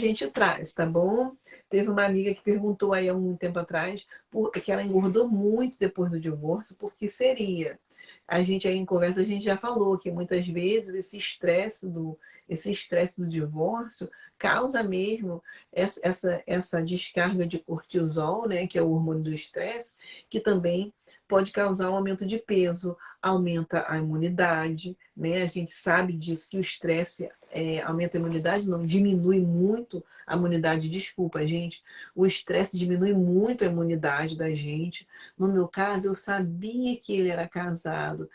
[SPEAKER 1] gente traz, tá bom? Teve uma amiga que perguntou aí há um tempo atrás que ela engordou muito depois do divórcio, por que seria? A gente aí em conversa, a gente já falou que muitas vezes esse estresse do divórcio causa mesmo essa descarga de cortisol, né, que é o hormônio do estresse, que também pode causar um aumento de peso, aumenta a imunidade, né? A gente sabe disso, que o estresse aumenta a imunidade, não diminui muito a imunidade, desculpa, gente. O estresse diminui muito a imunidade da gente. No meu caso, eu sabia que ele era casado,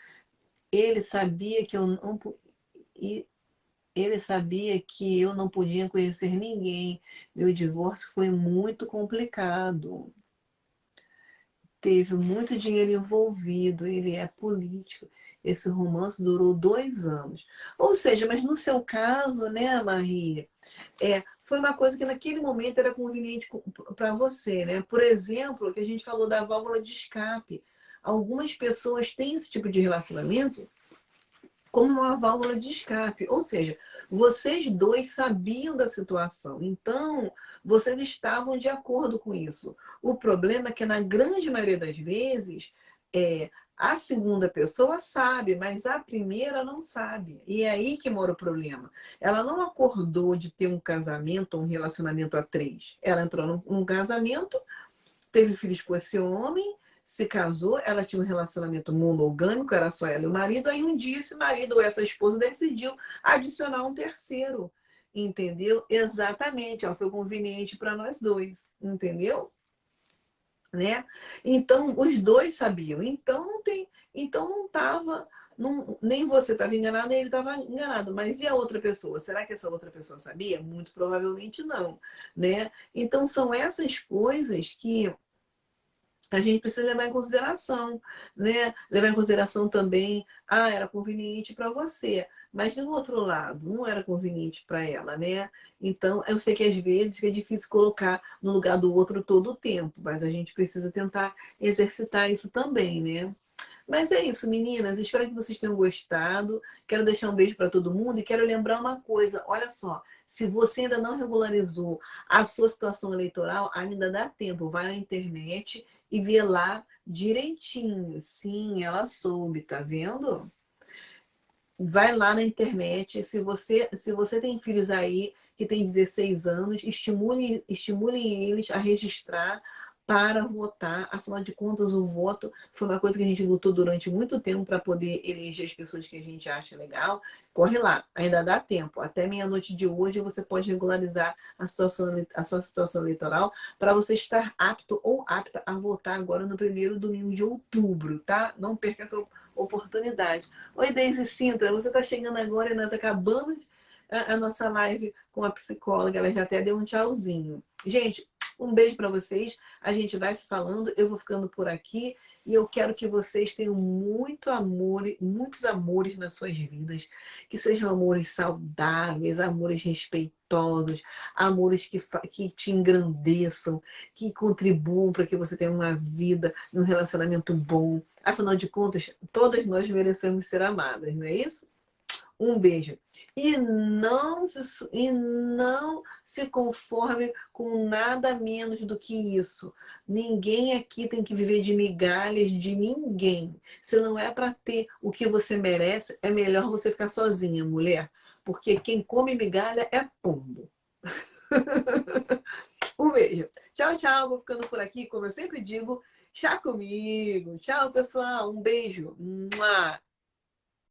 [SPEAKER 1] ele sabia que eu não e ele sabia que eu não podia conhecer ninguém. Meu divórcio foi muito complicado. Teve muito dinheiro envolvido, ele é político. Esse romance durou 2 anos. Ou seja, mas no seu caso, né, Maria, foi uma coisa que naquele momento era conveniente para você, né? Por exemplo, que a gente falou da válvula de escape. Algumas pessoas têm esse tipo de relacionamento como uma válvula de escape. Ou seja, vocês dois sabiam da situação, então vocês estavam de acordo com isso. O problema é que, na grande maioria das vezes, a segunda pessoa sabe, mas a primeira não sabe. E é aí que mora o problema. Ela não acordou de ter um casamento, um relacionamento a três. Ela entrou num casamento, teve filhos com esse homem, se casou, ela tinha um relacionamento monogâmico, era só ela e o marido, aí um dia esse marido ou essa esposa decidiu adicionar um terceiro, entendeu? Exatamente, ela foi conveniente para nós dois, entendeu? Né? Então, os dois sabiam, então não estava, nem você estava enganado, nem ele estava enganado, mas e a outra pessoa? Será que essa outra pessoa sabia? Muito provavelmente não, né? Então, são essas coisas que a gente precisa levar em consideração, né? Levar em consideração também, era conveniente para você, mas do outro lado, não era conveniente para ela, né? Então, eu sei que às vezes fica difícil colocar no lugar do outro todo o tempo, mas a gente precisa tentar exercitar isso também, né? Mas é isso, meninas. Espero que vocês tenham gostado. Quero deixar um beijo para todo mundo e quero lembrar uma coisa. Olha só, se você ainda não regularizou a sua situação eleitoral, ainda dá tempo. Vai na internet e vê lá direitinho. Sim, ela soube, tá vendo? Vai lá na internet. Se você tem filhos aí que têm 16 anos, estimule eles a registrar para votar. Afinal de contas, o voto foi uma coisa que a gente lutou durante muito tempo para poder eleger as pessoas que a gente acha legal. Corre lá, ainda dá tempo. Até meia-noite de hoje você pode regularizar a sua situação eleitoral para você estar apto ou apta a votar agora no primeiro domingo de outubro, tá? Não perca essa oportunidade. Oi, Deise Sintra, você está chegando agora e nós acabamos a nossa live com a psicóloga, ela já até deu um tchauzinho. Gente, um beijo para vocês, a gente vai se falando, eu vou ficando por aqui e eu quero que vocês tenham muito amor, muitos amores nas suas vidas, que sejam amores saudáveis, amores respeitosos, amores que te engrandeçam, que contribuam para que você tenha uma vida, um relacionamento bom. Afinal de contas, todas nós merecemos ser amadas, não é isso? Um beijo. E não se conforme com nada menos do que isso. Ninguém aqui tem que viver de migalhas de ninguém. Se não é para ter o que você merece, é melhor você ficar sozinha, mulher. Porque quem come migalha é pombo. Um beijo. Tchau, tchau. Vou ficando por aqui, como eu sempre digo, chá comigo. Tchau, pessoal. Um beijo. Mua.